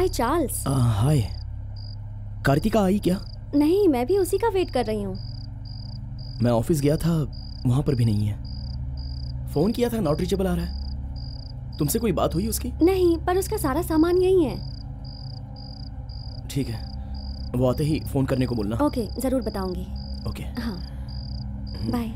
हाय Charles. हाय। कार्तिका आई क्या? नहीं, मैं भी उसी का वेट कर रही हूँ। मैं ऑफिस गया था, वहां पर भी नहीं है। फोन किया था, नॉट रीचेबल आ रहा है। तुमसे कोई बात हुई उसकी? नहीं, पर उसका सारा सामान यही है। ठीक है, वो आते ही फोन करने को बोलना। ओके, जरूर बताऊंगी। ओके। हाँ, बाय।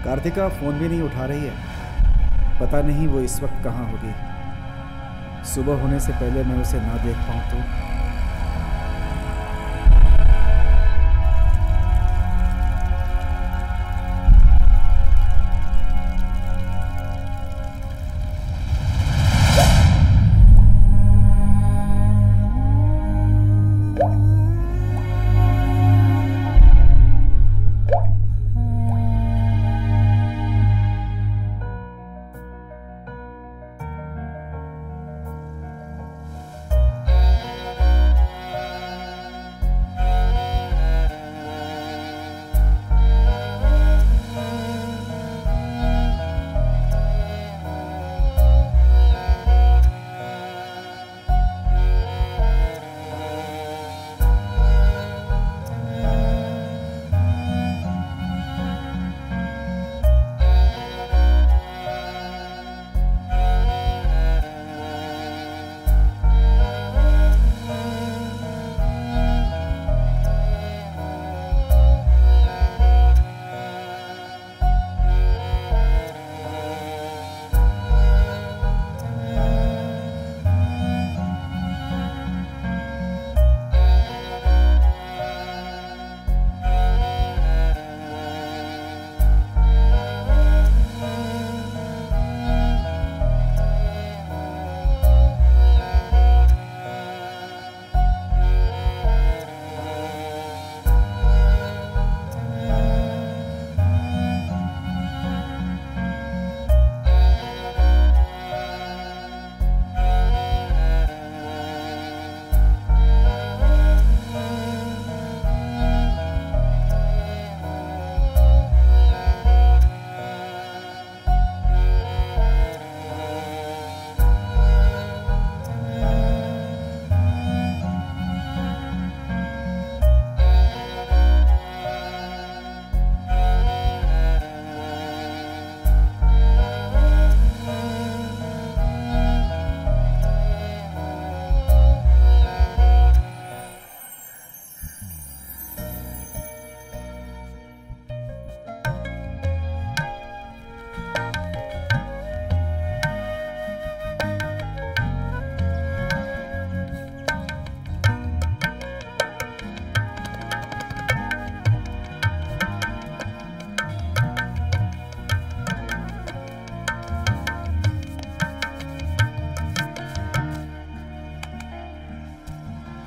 कार्तिका फोन भी नहीं उठा रही है। पता नहीं वो इस वक्त कहाँ होगी। सुबह होने से पहले मैं उसे ना देख पाऊँ तो।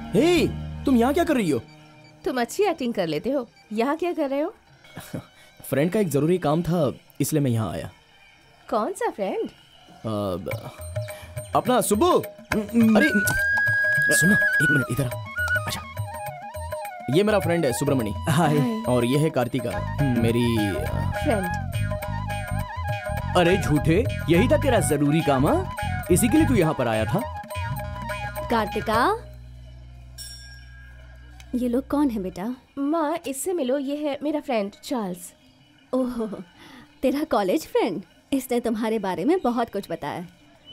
हे, तुम यहाँ क्या कर रही हो? तुम अच्छी एक्टिंग कर लेते हो। यहाँ क्या कर रहे हो? फ्रेंड का एक जरूरी काम था, इसलिए मैं यहाँ आया। कौन सा फ्रेंड? अपना सुब्बू। अरे सुनो, एक मिनट इधर आ। अच्छा, ये मेरा फ्रेंड है सुब्रमणि। हाय। और ये है कार्तिका, मेरी फ्रेंड। अरे झूठे, यही था तेरा जरूरी काम? हाँ, इसी के लिए तू यहाँ पर आया था? कार्तिका, ये लोग कौन है बेटा? माँ, इससे मिलो, ये है मेरा फ्रेंड चार्ल्स। ओह, तेरा कॉलेज फ्रेंड। इसने तुम्हारे बारे में बहुत कुछ बताया।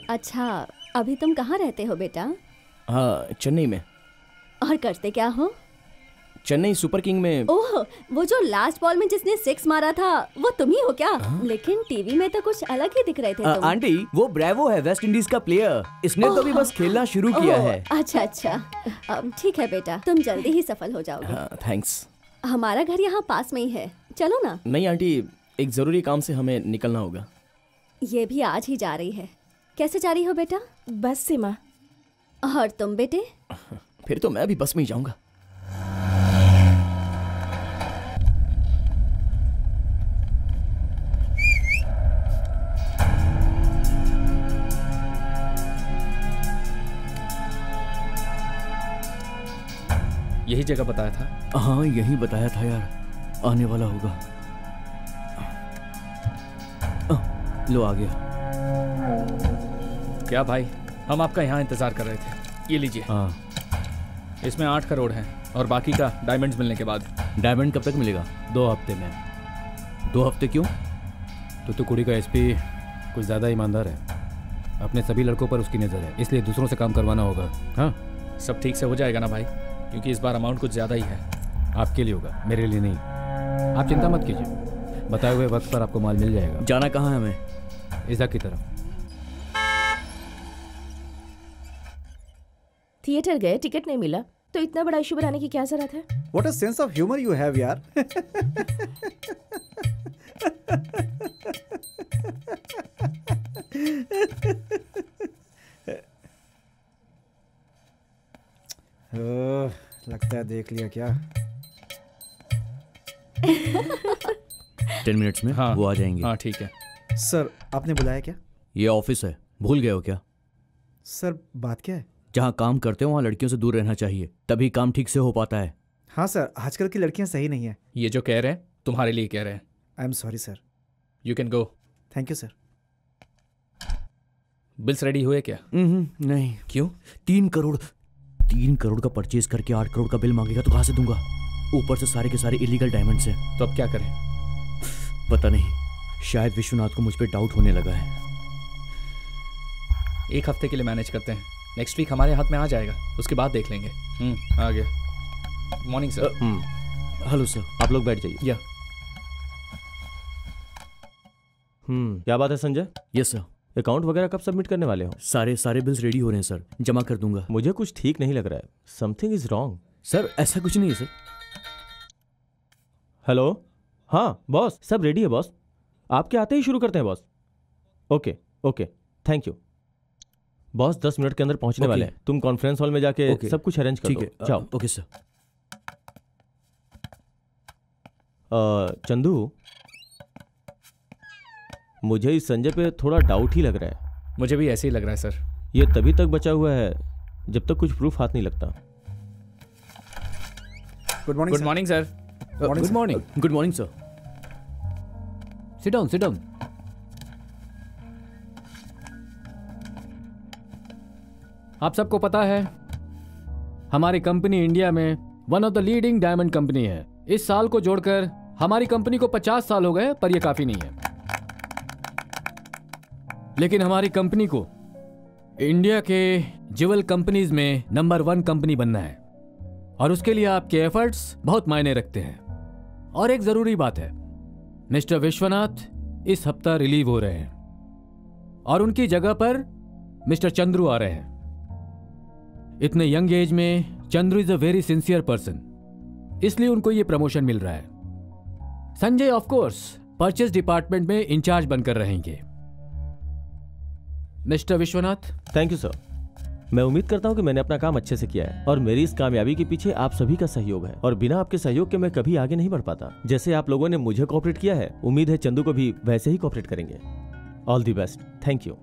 अच्छा, अभी तुम कहाँ रहते हो बेटा? हाँ, चेन्नई में। और करते क्या हो? चेन्नई सुपर किंग में। ओह, वो जो लास्ट बॉल में जिसने 6 मारा था, वो तुम ही हो क्या? लेकिन टीवी में तो कुछ अलग ही दिख रहे थे तुम। आंटी, वो ब्रेवो है, वेस्ट इंडीज का प्लेयर। इसने तो अभी बस खेलना शुरू किया है। अच्छा अच्छा, ठीक है बेटा, तुम जल्दी ही सफल हो जाओगे। हाँ, थैंक्स। हमारा घर यहाँ पास में ही है, चलो ना। नहीं आंटी, एक जरूरी काम से हमें निकलना होगा। ये भी आज ही जा रही है। कैसे जा रही हो बेटा? बस से माँ। और तुम बेटे? फिर तो मैं भी बस में ही जाऊंगा। यही जगह बताया था? हाँ यही बताया था यार, आने वाला होगा। लो आ गया। क्या भाई, हम आपका यहाँ इंतजार कर रहे थे। ये लीजिए। हाँ। इसमें 8 करोड़ हैं और बाकी का डायमंड्स मिलने के बाद। डायमंड कब तक मिलेगा? 2 हफ्ते में। 2 हफ्ते क्यों? तूतुकुड़ी का एसपी कुछ ज़्यादा ईमानदार है, अपने सभी लड़कों पर उसकी नज़र है, इसलिए दूसरों से काम करवाना होगा। हाँ सब ठीक से हो जाएगा ना भाई, क्योंकि इस बार अमाउंट कुछ ज़्यादा ही है। आपके लिए होगा, मेरे लिए नहीं। आप चिंता मत कीजिए, बताए हुए वक्त पर आपको माल मिल जाएगा। जाना कहाँ है हमें? इज़ा की तरफ। थिएटर गए, टिकट नहीं मिला, तो इतना बड़ा इशू बनाने की क्या जरूरत है? What a sense of humour you have यार। लगता है देख लिया क्या। 10 मिनट्स में हाँ वो आ जाएंगे। हाँ ठीक है। सर आपने बुलाया क्या? ये ऑफिस है, भूल गए हो क्या? सर बात क्या है? जहाँ काम करते हो वहाँ लड़कियों से दूर रहना चाहिए, तभी काम ठीक से हो पाता है। हाँ सर, आजकल की लड़कियां सही नहीं है। ये जो कह रहे हैं तुम्हारे लिए कह रहे हैं। I am sorry sir. You can go. Thank you sir. Bills ready हुए क्या? नहीं। क्यों? 3 करोड़ का परचेज करके 8 करोड़ का बिल मांगेगा तो कहाँ से दूंगा? ऊपर से सारे के सारे इलीगल डायमंड्स हैं। तो अब क्या करें? पता नहीं, शायद विश्वनाथ को मुझ पर डाउट होने लगा है। 1 हफ्ते के लिए मैनेज करते हैं, नेक्स्ट वीक हमारे हाथ में आ जाएगा, उसके बाद देख लेंगे। आ गया। Morning sir. Hello sir. आप लोग बैठ जाइए। या क्या बात है संजय? Yes sir. अकाउंट वगैरह कब सबमिट करने वाले हो? सारे बिल्स रेडी हो रहे हैं सर, जमा कर दूंगा। मुझे कुछ ठीक नहीं लग रहा है, समथिंग इज रॉन्ग। सर ऐसा कुछ नहीं है सर। हेलो, हाँ बॉस, सब रेडी है बॉस, आपके आते ही शुरू करते हैं boss. Okay okay, thank you boss. 10 minute के अंदर पहुंचने वाले हैं, तुम कॉन्फ्रेंस हॉल में जाके सब कुछ अरेंज कर दो। ठीक है, जाओ। Okay sir. चंदू, मुझे इस संजय पे थोड़ा डाउट ही लग रहा है। मुझे भी ऐसे ही लग रहा है सर। ये तभी तक बचा हुआ है जब तक कुछ प्रूफ हाथ नहीं लगता। Good morning. Good morning sir. Good morning. Good morning sir. Sit down, sit down. आप सबको पता है हमारी कंपनी इंडिया में one of the leading diamond company है। इस साल को जोड़कर हमारी कंपनी को 50 साल हो गए, पर यह काफी नहीं है। लेकिन हमारी कंपनी को इंडिया के ज्वेल कंपनीज में नंबर 1 कंपनी बनना है, और उसके लिए आपके एफर्ट्स बहुत मायने रखते हैं। और एक जरूरी बात है, मिस्टर विश्वनाथ इस हफ्ता रिलीव हो रहे हैं और उनकी जगह पर मिस्टर चंद्रू आ रहे हैं। इतने यंग एज में Chandru is a very sincere person, इसलिए उनको यह प्रमोशन मिल रहा है। Sanjay of course purchase department में इंचार्ज बनकर रहेंगे। Mister Vishwanath. Thank you sir. मैं उम्मीद करता हूं कि मैंने अपना काम अच्छे से किया है और मेरी इस कामयाबी के पीछे आप सभी का सहयोग है, और बिना आपके सहयोग के मैं कभी आगे नहीं बढ़ पाता। जैसे आप लोगों ने मुझे कोऑपरेट किया है, उम्मीद है चंदू को भी वैसे ही कोऑपरेट करेंगे। All the best. Thank you.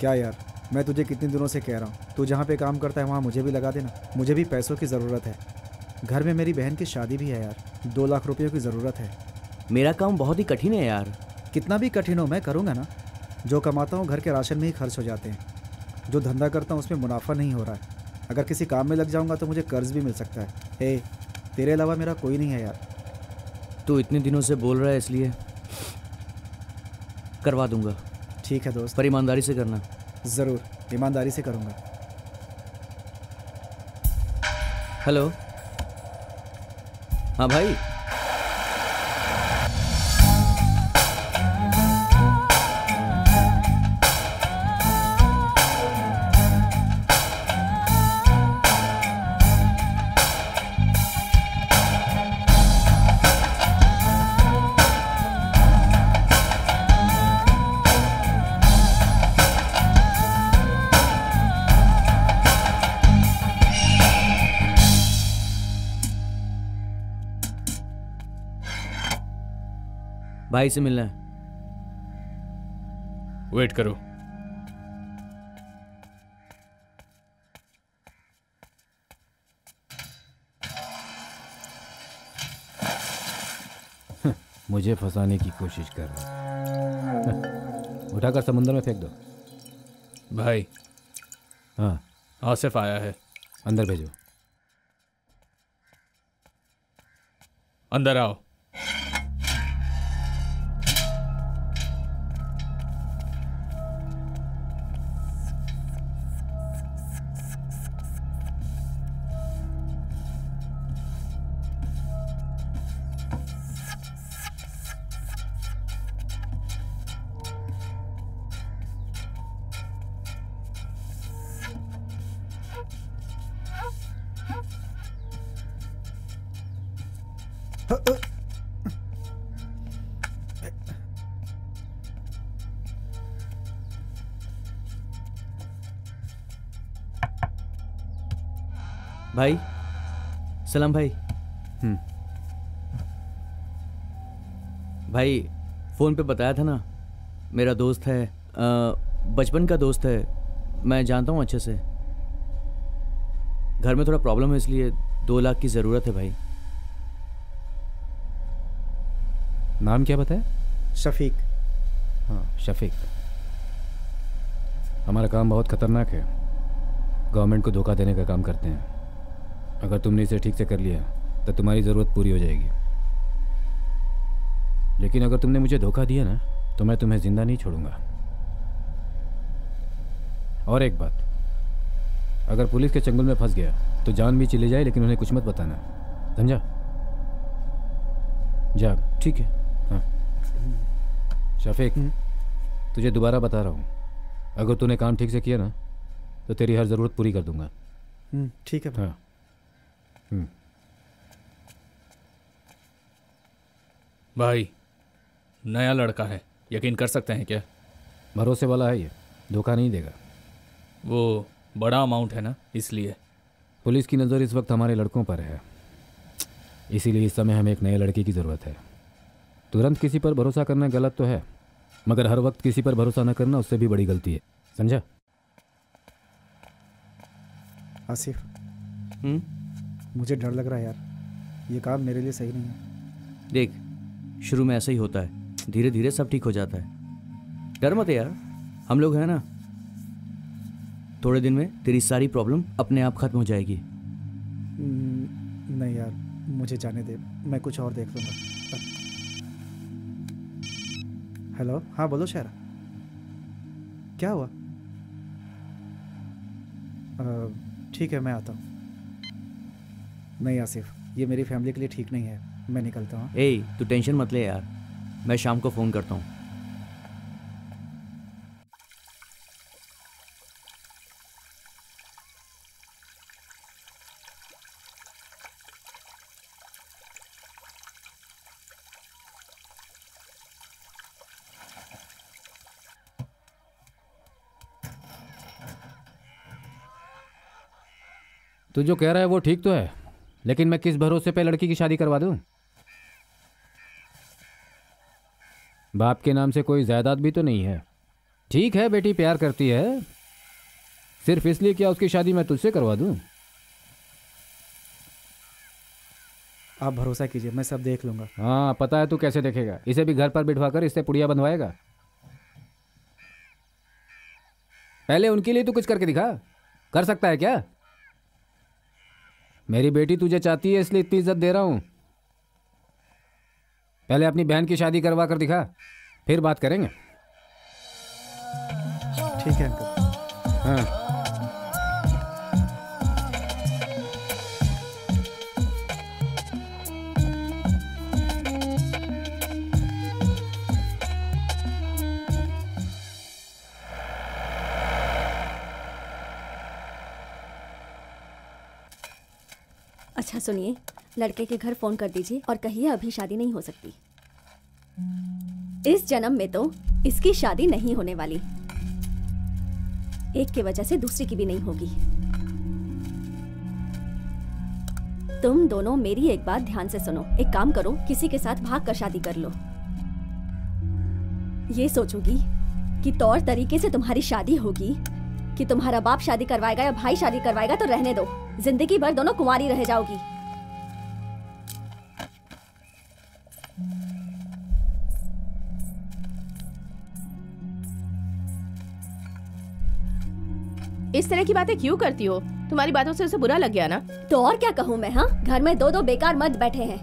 क्या यार, मैं तुझे कितने दिनों से कह रहा हूँ, तू जहाँ पे काम करता है वहाँ मुझे भी लगा देना। मुझे भी पैसों की ज़रूरत है, घर में मेरी बहन की शादी भी है यार, 2 लाख रुपये की ज़रूरत है। मेरा काम बहुत ही कठिन है यार। कितना भी कठिन हो मैं करूँगा ना। जो कमाता हूँ घर के राशन में ही खर्च हो जाते हैं। जो धंधा करता हूँ उसमें मुनाफा नहीं हो रहा है। अगर किसी काम में लग जाऊँगा तो मुझे कर्ज भी मिल सकता है। तेरे अलावा मेरा कोई नहीं है यार। तू इतने दिनों से बोल रहा है, इसलिए करवा दूंगा। ठीक है दोस्त, पर ईमानदारी से करना। ज़रूर, ईमानदारी से करूँगा। हेलो। हाँ भाई। भाई से मिलना है। वेट करो। मुझे फंसाने की कोशिश कर रहा है। उठाकर समुद्र में फेंक दो। भाई हाँ, आसिफ आया है, अंदर भेजो। अंदर आओ। भाई सलाम भाई। भाई फ़ोन पे बताया था ना, मेरा दोस्त है, बचपन का दोस्त है, मैं जानता हूँ अच्छे से। घर में थोड़ा प्रॉब्लम है, इसलिए 2 लाख की ज़रूरत है भाई। नाम क्या बताया? शफीक। हाँ, शफीक। हमारा काम बहुत खतरनाक है, गवर्नमेंट को धोखा देने का काम करते हैं। अगर तुमने इसे ठीक से कर लिया तो तुम्हारी ज़रूरत पूरी हो जाएगी, लेकिन अगर तुमने मुझे धोखा दिया ना तो मैं तुम्हें ज़िंदा नहीं छोड़ूंगा। और एक बात, अगर पुलिस के चंगुल में फंस गया तो जान भी चली जाए, लेकिन उन्हें कुछ मत बताना, समझा? जा। ठीक है। हाँ शफीक, तुझे दोबारा बता रहा हूँ, अगर तूने काम ठीक से किया ना तो तेरी हर ज़रूरत पूरी कर दूंगा। ठीक है। हाँ। भाई नया लड़का है, यकीन कर सकते हैं क्या? भरोसे वाला है, ये धोखा नहीं देगा। वो बड़ा अमाउंट है ना, इसलिए। पुलिस की नज़र इस वक्त हमारे लड़कों पर है, इसीलिए इस समय हमें एक नए लड़के की ज़रूरत है। तुरंत किसी पर भरोसा करना गलत तो है, मगर हर वक्त किसी पर भरोसा न करना उससे भी बड़ी गलती है, समझा? आसिफ, मुझे डर लग रहा है यार, ये काम मेरे लिए सही नहीं है। देख, शुरू में ऐसा ही होता है, धीरे धीरे सब ठीक हो जाता है। डर मत यार, हम लोग हैं ना। थोड़े दिन में तेरी सारी प्रॉब्लम अपने आप खत्म हो जाएगी। नहीं यार, मुझे जाने दे, मैं कुछ और देख लूँगा। हेलो, हाँ बोलो शायरा, क्या हुआ? ठीक है, मैं आता हूँ। नहीं आसिफ, ये मेरी फैमिली के लिए ठीक नहीं है, मैं निकलता हूँ। ए, तू टेंशन मत ले यार, मैं शाम को फ़ोन करता हूँ। तू जो कह रहा है वो ठीक तो है, लेकिन मैं किस भरोसे पे लड़की की शादी करवा दूं? बाप के नाम से कोई जायदाद भी तो नहीं है। ठीक है, बेटी प्यार करती है, सिर्फ इसलिए क्या उसकी शादी मैं तुझसे करवा दूं? आप भरोसा कीजिए, मैं सब देख लूँगा। हाँ, पता है तू कैसे देखेगा। इसे भी घर पर बिठवा कर इससे पुड़िया बंधवाएगा। पहले उनके लिए तू कुछ करके दिखा, कर सकता है क्या? मेरी बेटी तुझे चाहती है, इसलिए इतनी इज्जत दे रहा हूं। पहले अपनी बहन की शादी करवा कर दिखा, फिर बात करेंगे। ठीक है अंकल। हाँ। अच्छा सुनिए, लड़के के घर फोन कर दीजिए और कहिए अभी शादी नहीं हो सकती। इस जन्म में तो इसकी शादी नहीं होने वाली, एक की वजह से दूसरी की भी नहीं होगी। तुम दोनों मेरी एक बात ध्यान से सुनो। एक काम करो, किसी के साथ भाग कर शादी कर लो। ये सोचूंगी कि तौर तरीके से तुम्हारी शादी होगी कि तुम्हारा बाप शादी करवाएगा या भाई शादी करवाएगा तो रहने दो, जिंदगी भर दोनों कुंवारी रह जाओगी। इस तरह की बातें क्यों करती हो? तुम्हारी बातों से उसे बुरा लग गया ना? तो और क्या कहूँ मैं? हाँ, घर में दो दो बेकार मर्द बैठे हैं।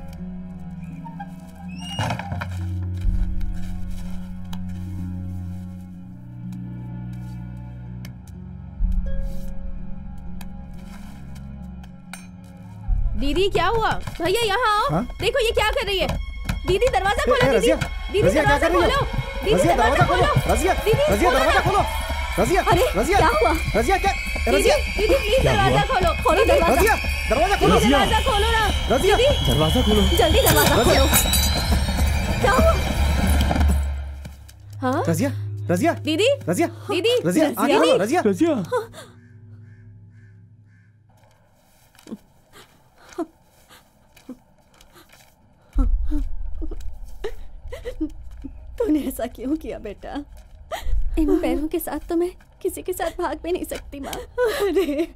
दीदी क्या हुआ? भैया यहाँ आओ। हाँ? देखो ये क्या कर रही है। दीदी दरवाजा ए, खोलो। दीदी रज़िया, दीदी रज़िया, क्या दरवाजा कर रही हो? खोलो। दीदी रज़िया, दरवाजा खोलो। रज़िया, दीदी रज़िया, खोलो दरवाजा ना। खोलो। रज़िया, अरे, रज़िया, क्या हुआ? रज़िया, क्या? दीदी रज़िया, दीदी प्लीज दरवाजा खोलो। खोलो दरवाजा। रज़िया, दरवाजा खोलो। दीदी दरवाजा खोलो ना। रज़िया, दरवाजा खोलो। जल्दी दरवाजा रज़िया। खोलो। क्या हुआ? हाँ रज़िया, रज़िया, दीदी रज़िया, दीदी रज़िया, आगे खोलो, रज़िया। रज़िया, तूने ऐसा क्यों किया बेटा? इन पैरों के साथ तो मैं किसी के साथ भाग भी नहीं सकती माँ। अरे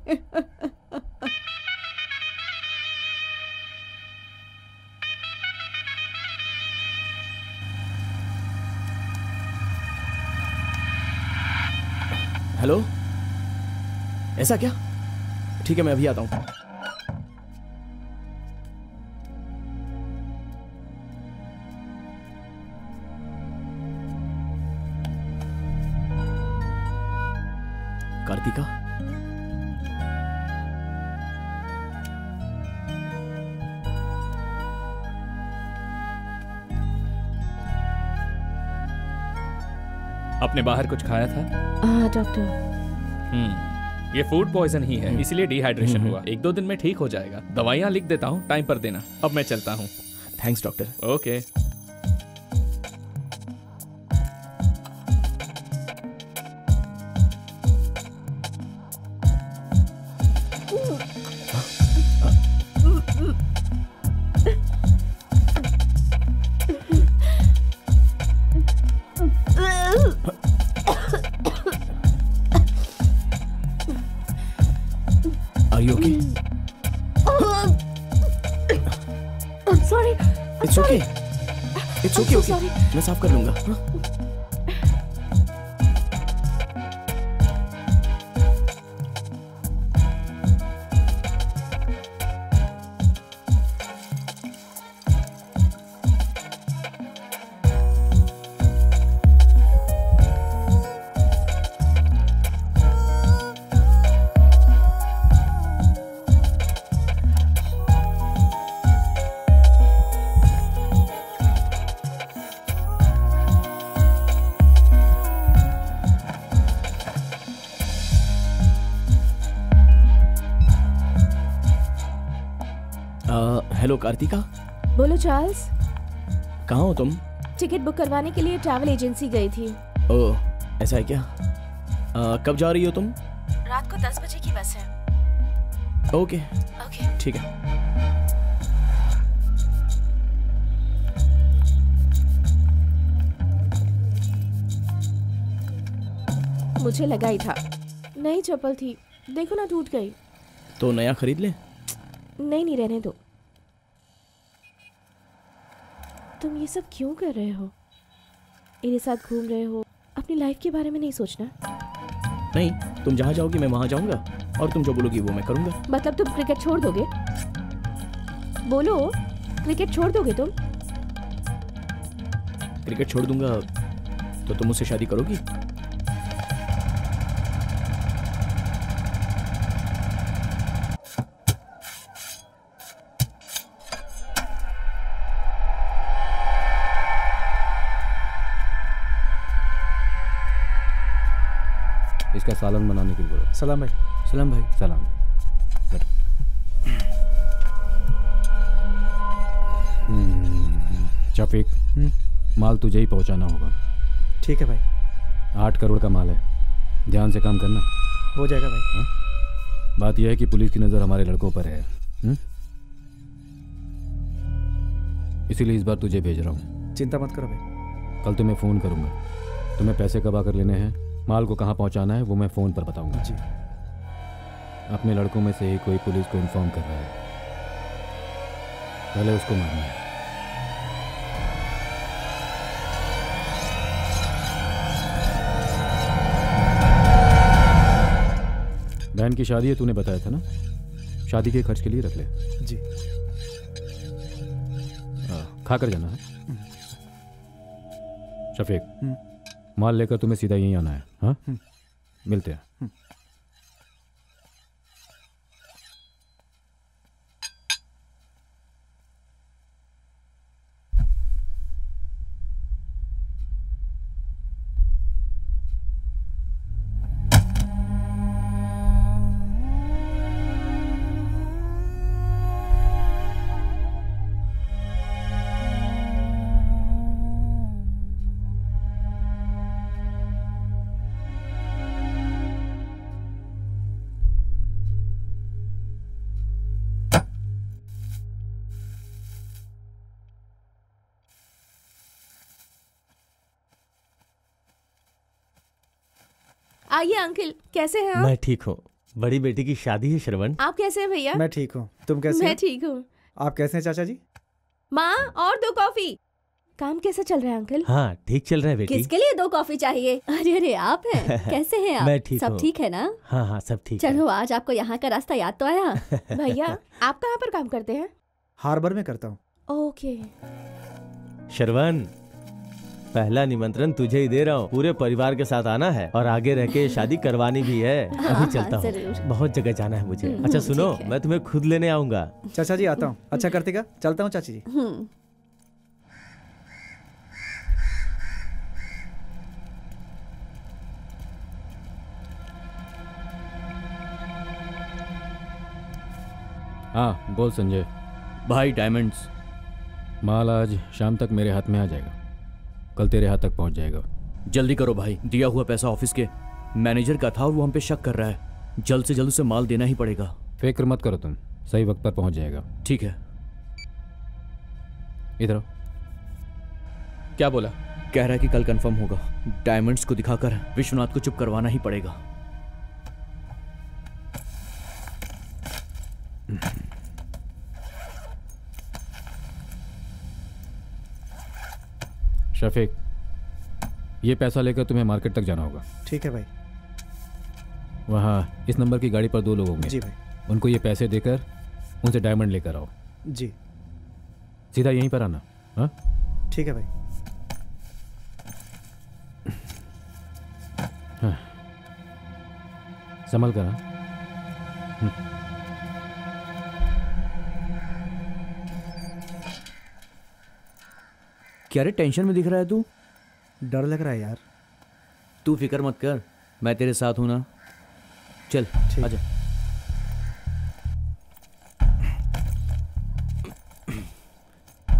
हेलो, ऐसा क्या? ठीक है, मैं अभी आता हूँ। कार्तिका, आपने बाहर कुछ खाया था? हाँ डॉक्टर। ये फूड पॉइजन ही है, इसीलिए डिहाइड्रेशन हुआ। 1-2 दिन में ठीक हो जाएगा। दवाइयाँ लिख देता हूँ, टाइम पर देना। अब मैं चलता हूँ। Thanks doctor. Okay. Are you okay? Sorry. It's okay. It's okay, okay. मैं साफ कर लूंगा। हाँ? हेलो कार्तिका, बोलो चार्ल्स। कहाँ हो तुम? टिकट बुक करवाने के लिए ट्रैवल एजेंसी गई थी। ओह, ऐसा है क्या? कब जा रही हो तुम? रात को 10 बजे की बस है। Okay, okay. ठीक है। मुझे लगा ही था। नई चप्पल थी, देखो ना टूट गई। तो नया खरीद ले। नहीं रहने दो। तुम ये सब क्यों कर रहे हो? मेरे साथ घूम रहे हो, अपनी लाइफ के बारे में नहीं सोचना? नहीं, तुम जहाँ जाओगी मैं वहाँ जाऊँगा, और तुम जो बोलोगी वो मैं करूँगा। मतलब तुम क्रिकेट छोड़ दोगे? बोलो, क्रिकेट छोड़ दोगे तुम? क्रिकेट छोड़ दूंगा तो तुम मुझसे शादी करोगी? इसका सालन बनाने के लिए बोलो। सलाम भाई। सलाम भाई। सलाम। शफीक, माल तुझे ही पहुंचाना होगा। ठीक है भाई। 8 करोड़ का माल है, ध्यान से काम करना। हो जाएगा भाई। हा? बात यह है कि पुलिस की नज़र हमारे लड़कों पर है। इसीलिए इस बार तुझे भेज रहा हूँ। चिंता मत करो भाई। कल तुम्हें फ़ोन करूँगा। तुम्हें पैसे कब आकर लेने हैं, माल को कहाँ पहुँचाना है, वो मैं फ़ोन पर बताऊँगा। जी। अपने लड़कों में से ही कोई पुलिस को इन्फॉर्म कर रहा है, पहले उसको मारना है। बहन की शादी है, तूने बताया था ना? शादी के खर्च के लिए रख ले। जी। खा कर जाना है। शफीक, माल लेकर तुम्हें सीधा यहीं आना है। हाँ, मिलते हैं। आइए अंकल, कैसे हैं आप? मैं ठीक हूँ। बड़ी बेटी की शादी है श्रवण। आप कैसे हैं भैया? मैं ठीक हूँ, तुम कैसे मैं हो? ठीक हूँ। आप कैसे हैं चाचा जी? माँ, और 2 कॉफी। काम कैसा चल रहा है अंकल? हाँ, ठीक चल रहा है बेटी। किसके लिए 2 कॉफी चाहिए? अरे अरे, आप हैं? कैसे हैं आप? मैं ठीक सब हूँ। ठीक है ना? हाँ हाँ, सब ठीक है। चलो, आज आपको यहाँ का रास्ता याद तो आया? भैया, आप कहाँ पर काम करते हैं? हार्बर में करता हूँ। ओके। श्रवण, पहला निमंत्रण तुझे ही दे रहा हूँ। पूरे परिवार के साथ आना है और आगे रह के शादी करवानी भी है। अभी चलता हूँ, जरूर। बहुत जगह जाना है मुझे। अच्छा सुनो, ठीक है। मैं तुम्हें खुद लेने आऊंगा। चाचा जी आता हूँ। अच्छा कार्तिका, चलता हूँ चाची जी। हाँ, बोल संजय। भाई डायमंड्स, माल आज शाम तक मेरे हाथ में आ जाएगा, कल तेरे हाथ तक पहुंच जाएगा। जल्दी करो भाई। दिया हुआ पैसा ऑफिस के मैनेजर का था और वो हम पे शक कर रहा है। जल्द से जल्द उसे माल देना ही पड़ेगा। फिक्र मत करो तुम, सही वक्त पर पहुंच जाएगा। ठीक है। इधर आओ। क्या बोला? कह रहा है कि कल कंफर्म होगा। डायमंड्स को दिखाकर विश्वनाथ को चुप करवाना ही पड़ेगा। शफीक, ये पैसा लेकर तुम्हें मार्केट तक जाना होगा। ठीक है भाई। वहाँ इस नंबर की गाड़ी पर 2 लोग होंगे। जी भाई। उनको ये पैसे देकर उनसे डायमंड लेकर आओ। जी। सीधा यहीं पर आना। हाँ, ठीक है भाई। हाँ। संभल कर। हाँ? क्या रे, टेंशन में दिख रहा है तू? डर लग रहा है यार। तू फिक्र मत कर, मैं तेरे साथ हूं ना। चल ठीक। आजा।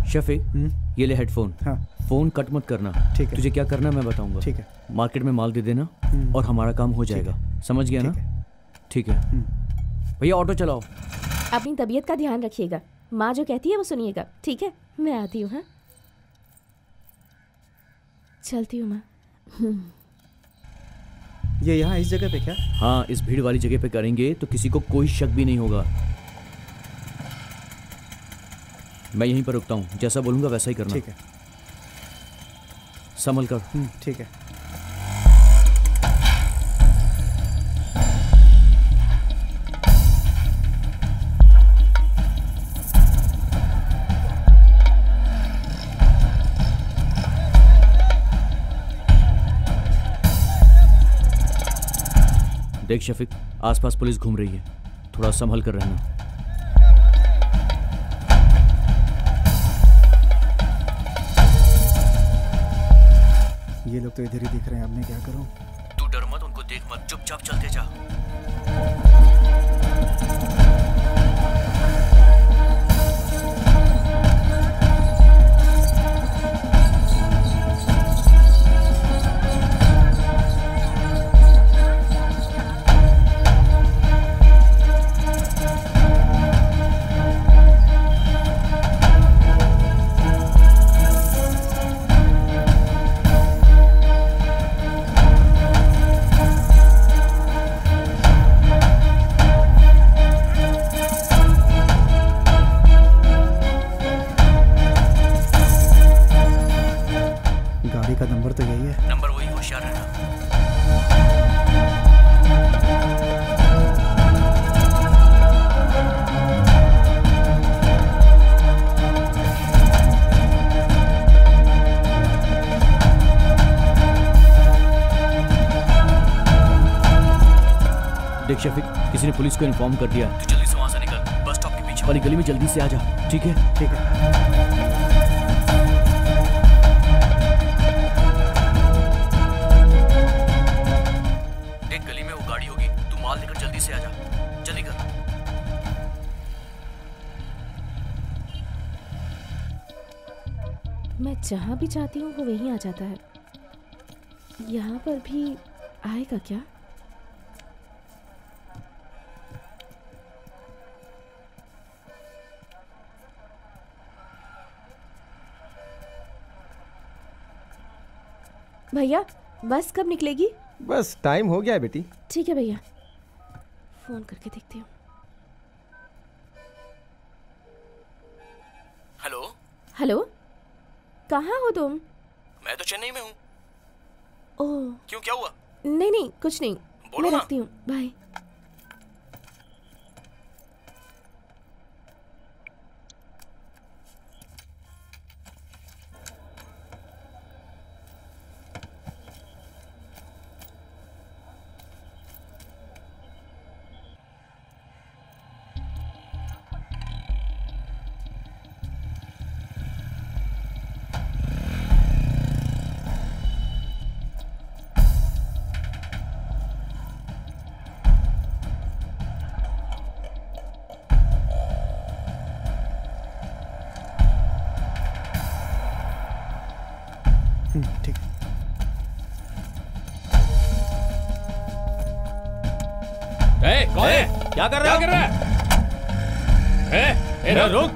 शफीक, ये ले हेडफोन। हाँ। फोन कट मत करना। ठीक है। तुझे क्या करना है मैं बताऊंगा। ठीक है। मार्केट में माल दे देना और हमारा काम हो जाएगा। समझ गया ना? ठीक है। भैया ऑटो चलाओ। अपनी तबीयत का ध्यान रखिएगा। माँ जो कहती है वो सुनिएगा। ठीक है, मैं आती हूँ। हाँ, चलती हूँ माँ। ये यहाँ इस जगह पे क्या? हाँ, इस भीड़ वाली जगह पे करेंगे तो किसी को कोई शक भी नहीं होगा। मैं यहीं पर रुकता हूँ, जैसा बोलूंगा वैसा ही करना। ठीक है। संभल कर। ठीक है। देख शफीक, आसपास पुलिस घूम रही है, थोड़ा संभल कर रहना। ये लोग तो इधर ही दिख रहे हैं, अब मैं क्या करूं? तू डर मत, उनको देख मत, चुपचाप चलते जा। देख शफीक, किसी ने पुलिस को इन्फॉर्म कर दिया। तू जल्दी से वहां से निकल, बस स्टॉप के पीछे वाली गली में जल्दी से आ जा, ठीक है? ठीक है। एक गली में वो गाड़ी होगी, तू माल लेकर जल्दी से आ जा, जल्दी कर। मैं जहाँ भी चाहती हूँ वो वहीं आ जाता है। यहाँ पर भी आएगा क्या? भैया बस कब निकलेगी? बस टाइम हो गया है बेटी। ठीक है भैया, फोन करके देखती हूँ। हेलो। हेलो, कहाँ हो तुम? मैं तो चेन्नई में हूँ। ओह क्यों, क्या हुआ? नहीं नहीं कुछ नहीं, बोलो मैं ना। रखती हूँ, बाय। ठीक है। कौन है? क्या कर क्या कर रहा है? रुक।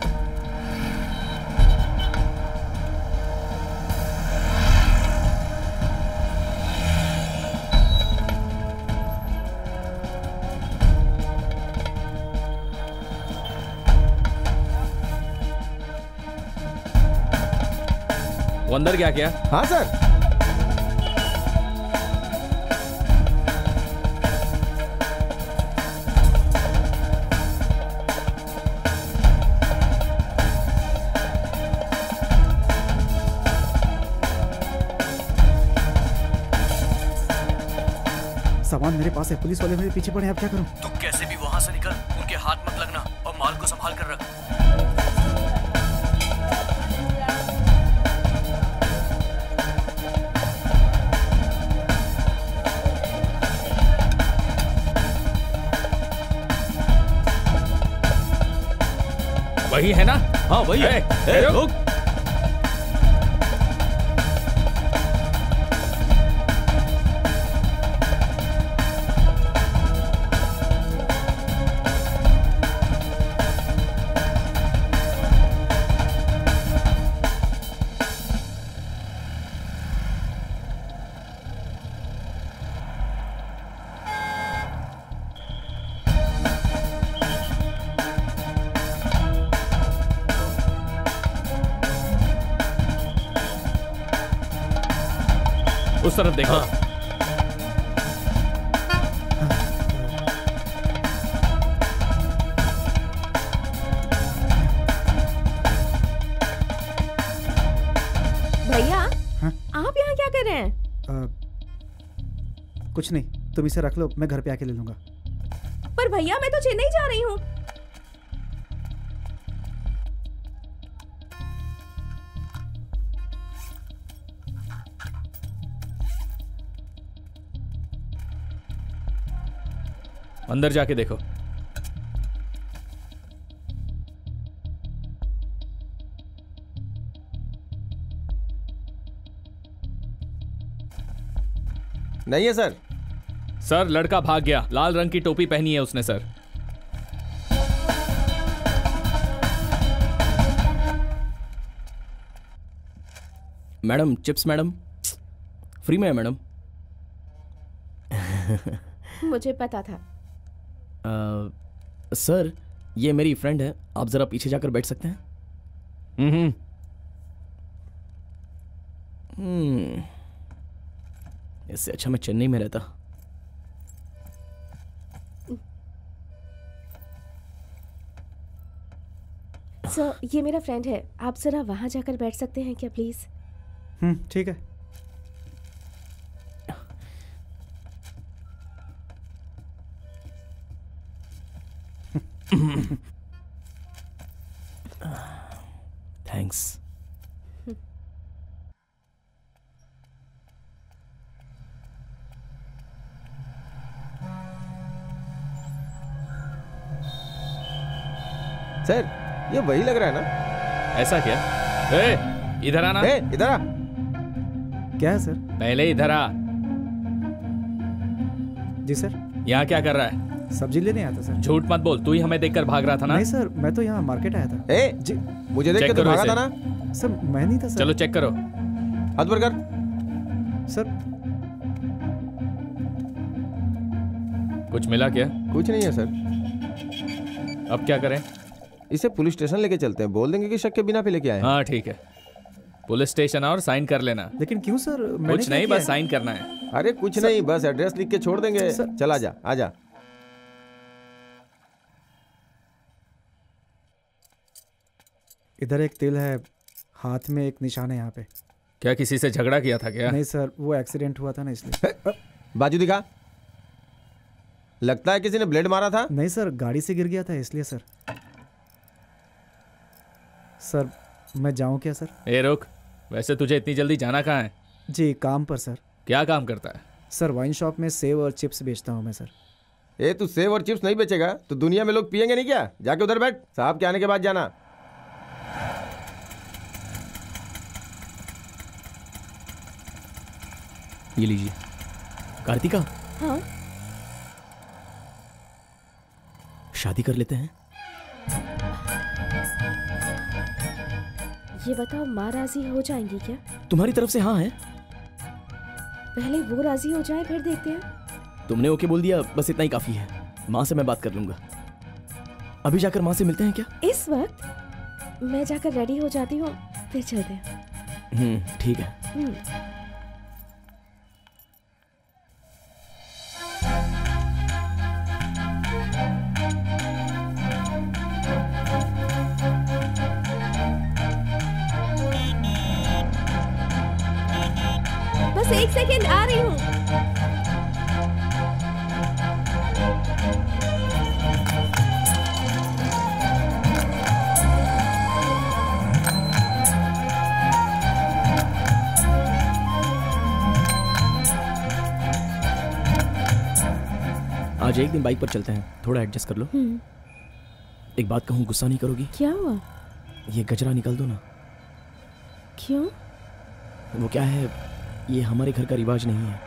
वो अंदर क्या किया? हाँ सर। सामान मेरे पास है, पुलिस वाले मेरे पीछे पड़े हैं, अब क्या करूं? तू कैसे भी वहां से निकल, उनके हाथ मत लगना और माल को संभाल कर रख। वही है ना? हाँ वही है। रुक। उस तरफ देखो। भैया हाँ? आप यहाँ क्या कर रहे हैं? कुछ नहीं, तुम इसे रख लो, मैं घर पे आके ले लूंगा। पर भैया मैं तो चेन्नई जा रही हूँ। अंदर जाके देखो। नहीं है सर। सर लड़का भाग गया, लाल रंग की टोपी पहनी है उसने sir. Madam chips madam free में है मैडम। मुझे पता था। सर ये मेरी फ्रेंड है, आप जरा पीछे जाकर बैठ सकते हैं? इससे अच्छा मैं चेन्नई में रहता। सर ये मेरा फ्रेंड है, आप जरा वहां जाकर बैठ सकते हैं क्या प्लीज? ठीक है। थैंक्स। सर ये वही लग रहा है ना? ऐसा क्या? इधर आना। इधर आ। क्या है सर? पहले इधर आ। जी सर। यहाँ क्या कर रहा है? सब्जी लेने आया था सर। झूठ मत बोल, तू ही हमें देखकर भाग रहा था ना? नहीं सर, मैं तो यहाँ मार्केट आया था। जी मुझे देख के तो भागा था ना? सर मैं नहीं था सर। चलो चेक करो। हाथ भर कर। सर कुछ मिला क्या? कुछ नहीं है सर। अब क्या करें? इसे पुलिस स्टेशन लेके चलते हैं, बोल देंगे कि शक के बिना पे लेके आए हैं। हाँ ठीक है, पुलिस स्टेशन और साइन कर लेना। लेकिन क्यों सर? कुछ नहीं, बस साइन करना है। अरे कुछ नहीं, बस एड्रेस लिख के छोड़ देंगे। चल आजा आजा। इधर एक तिल है, हाथ में एक निशान है यहाँ पे। क्या किसी से झगड़ा किया था क्या? नहीं सर, वो एक्सीडेंट हुआ था ना इसलिए। बाजू दिखा। लगता है किसी ने ब्लेड मारा था। नहीं सर, गाड़ी से गिर गया था इसलिए सर। सर मैं जाऊं क्या सर? ए रुक, वैसे तुझे इतनी जल्दी जाना कहाँ है? जी काम पर सर। क्या काम करता है? सर वाइन शॉप में सेव और चिप्स बेचता हूँ मैं सर। तू सेव और चिप्स नहीं बेचेगा तो दुनिया में लोग पियेंगे नहीं क्या? जाके उधर बैठ, साहब के आने के बाद जाना। ये लीजिए। कार्तिका, हाँ शादी कर लेते हैं? ये बताओ, माँ राजी हो जाएंगी क्या? तुम्हारी तरफ से हाँ है। पहले वो राजी हो जाए फिर देखते हैं। तुमने ओके बोल दिया, बस इतना ही काफी है। माँ से मैं बात कर लूंगा। अभी जाकर माँ से मिलते हैं क्या? इस वक्त मैं जाकर रेडी हो जाती हूँ, फिर चलते हैं। ठीक है। बस एक सेकेंड, आ रही हूँ। आज एक दिन बाइक पर चलते हैं, थोड़ा एडजस्ट कर लो। एक बात कहूँ, गुस्सा नहीं करोगी? क्या हुआ? ये गजरा निकाल दो ना। क्यों? वो क्या है, ये हमारे घर का रिवाज नहीं है।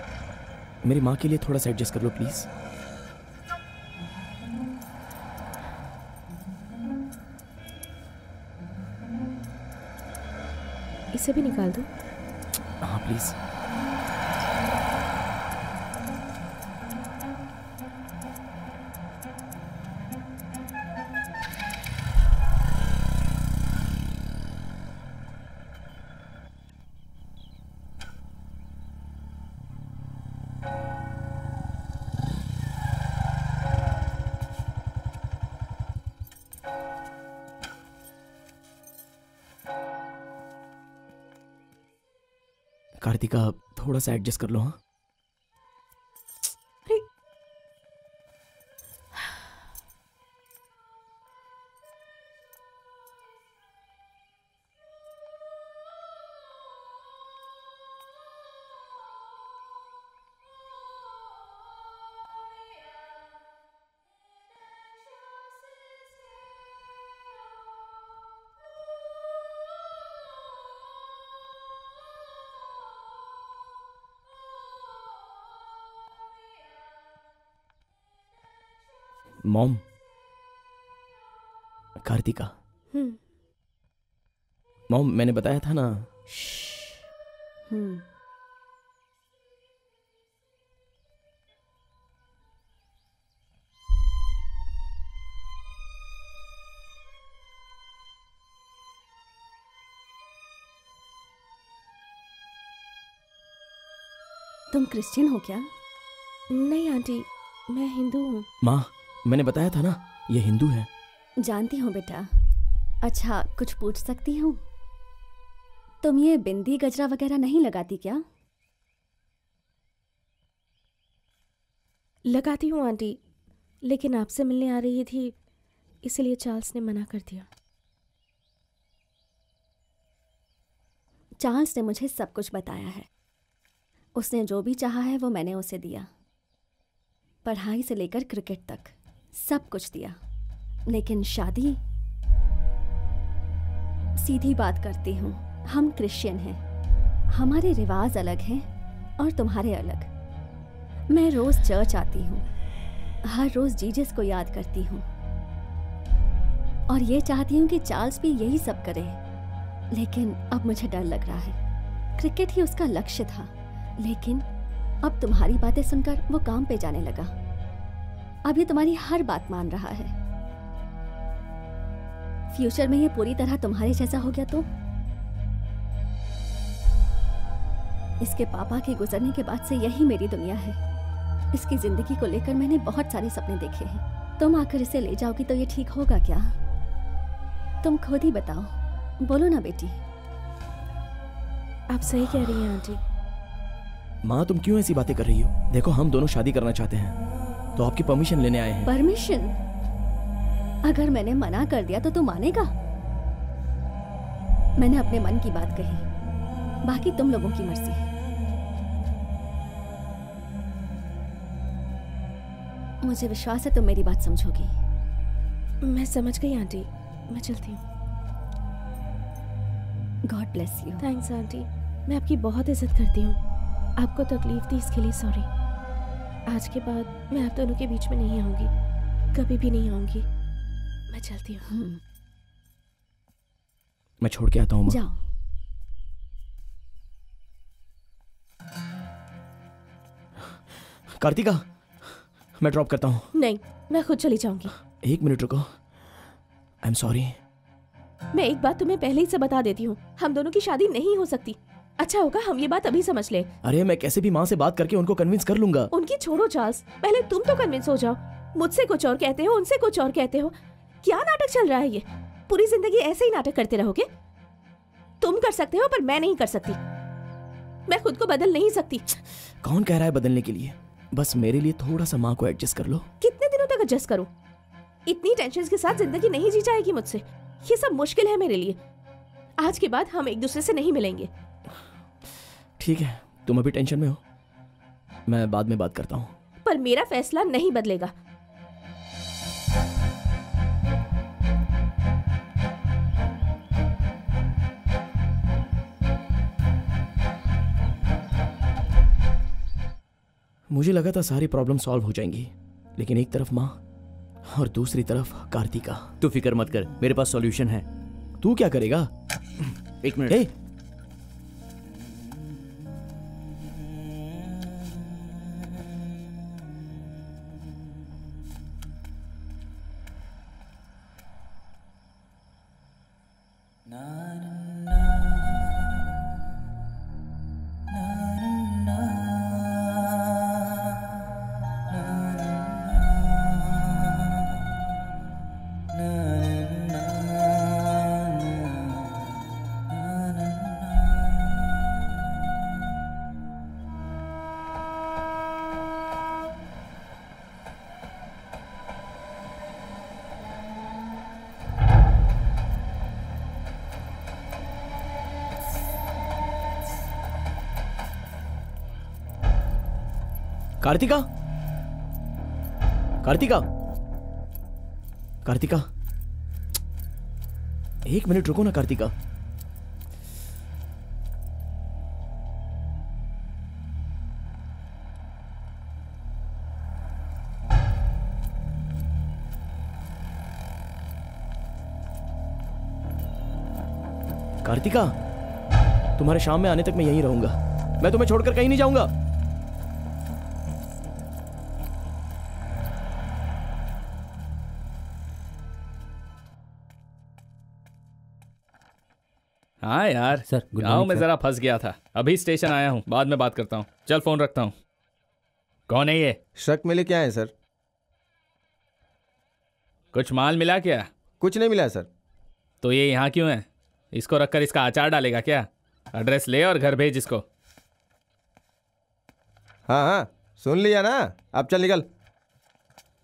मेरी माँ के लिए थोड़ा सा एडजस्ट कर लो प्लीज। इसे भी निकाल दो। हाँ प्लीज। कार्तिका, थोड़ा सा एडजस्ट कर लो। हाँ मॉम, कार्तिका। मॉम, मैंने बताया था ना। तुम क्रिश्चियन हो क्या? नहीं आंटी, मैं हिंदू हूँ। माँ, मैंने बताया था ना, ये हिंदू है। जानती हूँ बेटा। अच्छा, कुछ पूछ सकती हूँ? तुम ये बिंदी गजरा वगैरह नहीं लगाती क्या? लगाती हूँ आंटी, लेकिन आपसे मिलने आ रही थी इसीलिए चार्ल्स ने मना कर दिया। चार्ल्स ने मुझे सब कुछ बताया है। उसने जो भी चाहा है वो मैंने उसे दिया, पढ़ाई से लेकर क्रिकेट तक सब कुछ दिया। लेकिन शादी, सीधी बात करती हूँ, हम क्रिश्चियन हैं, हमारे रिवाज अलग हैं और तुम्हारे अलग। मैं रोज चर्च आती हूँ, हर रोज जीसस को याद करती हूँ और ये चाहती हूँ कि चार्ल्स भी यही सब करे। लेकिन अब मुझे डर लग रहा है। क्रिकेट ही उसका लक्ष्य था, लेकिन अब तुम्हारी बातें सुनकर वो काम पे जाने लगा। अब ये तुम्हारी हर बात मान रहा है। फ्यूचर में ये पूरी तरह तुम्हारे जैसा हो गया तो? इसके पापा के गुजरने के बाद से यही मेरी दुनिया है। इसकी जिंदगी को लेकर मैंने बहुत सारे सपने देखे हैं। तुम आकर इसे ले जाओगी तो ये ठीक होगा क्या? तुम खुद ही बताओ, बोलो ना बेटी। आप सही कह रही हैं आंटी। माँ, तुम क्यों ऐसी बातें कर रही हो? देखो, हम दोनों शादी करना चाहते हैं तो आपकी परमिशन लेने आए हैं। परमिशन? अगर मैंने मना कर दिया तो तू मानेगा? मैंने अपने मन की बात कही, बाकी तुम लोगों की मर्जी। मुझे विश्वास है तुम मेरी बात समझोगी। मैं समझ गई आंटी, मैं चलती हूँ। God bless you. Thanks aunty, मैं आपकी बहुत इज्जत करती हूँ। आपको तकलीफ दी इसके लिए सॉरी। आज के बाद मैं आप दोनों के बीच में नहीं आऊंगी, कभी भी नहीं आऊंगी। मैं चलती हूँ। मैं छोड़ के आता हूँ। जाओ। कार्तिका, मैं ड्रॉप करता हूँ। नहीं, मैं खुद चली जाऊंगी। 1 मिनट रुको। I am sorry. मैं एक बात तुम्हें पहले ही से बता देती हूँ, हम दोनों की शादी नहीं हो सकती। अच्छा होगा हम ये बात अभी समझ ले। अरे, मैं कैसे भी माँ से बात करके उनको कन्विंस कर लूंगा। उनकी छोड़ो चार्ल्स, पहले तुम तो कन्विंस हो जाओ। मुझसे कुछ और कहते हो, उनसे कुछ और कहते हो। क्या नाटक चल रहा है ये? पूरी जिंदगी ऐसे ही नाटक करते रहोगे? तुम कर सकते हो पर मैं नहीं कर सकती। मैं खुद को बदल नहीं सकती। कौन कह रहा है बदलने के लिए? बस मेरे लिए थोड़ा सा माँ को एडजस्ट कर लो। कितने दिनों तक एडजस्ट करूं? इतनी टेंशन के साथ जिंदगी नहीं जी जाएगी मुझसे। ये सब मुश्किल है मेरे लिए। आज के बाद हम एक दूसरे से नहीं मिलेंगे। ठीक है, तुम अभी टेंशन में हो, मैं बाद में बात करता हूँ। पर मेरा फैसला नहीं बदलेगा। मुझे लगा था सारी प्रॉब्लम सॉल्व हो जाएंगी, लेकिन एक तरफ माँ और दूसरी तरफ कार्तिका। तू फिक्र मत कर, मेरे पास सॉल्यूशन है। तू क्या करेगा? 1 मिनट। ए, कार्तिका, कार्तिका, कार्तिका, 1 मिनट रुको ना कार्तिका। कार्तिका, तुम्हारे शाम में आने तक मैं यहीं रहूंगा। मैं तुम्हें छोड़कर कहीं नहीं जाऊंगा। हाँ यार सर, गुड गाँव मॉर्निंग में सर। जरा फंस गया था, अभी स्टेशन आया हूँ, बाद में बात करता हूँ। चल फोन रखता हूँ। कौन है ये? ट्रक में लेके आए सर। कुछ माल मिला क्या? कुछ नहीं मिला सर। तो ये यहाँ क्यों है? इसको रखकर इसका अचार डालेगा क्या? एड्रेस ले और घर भेज इसको। हाँ हाँ, सुन लिया ना, अब चल निकल।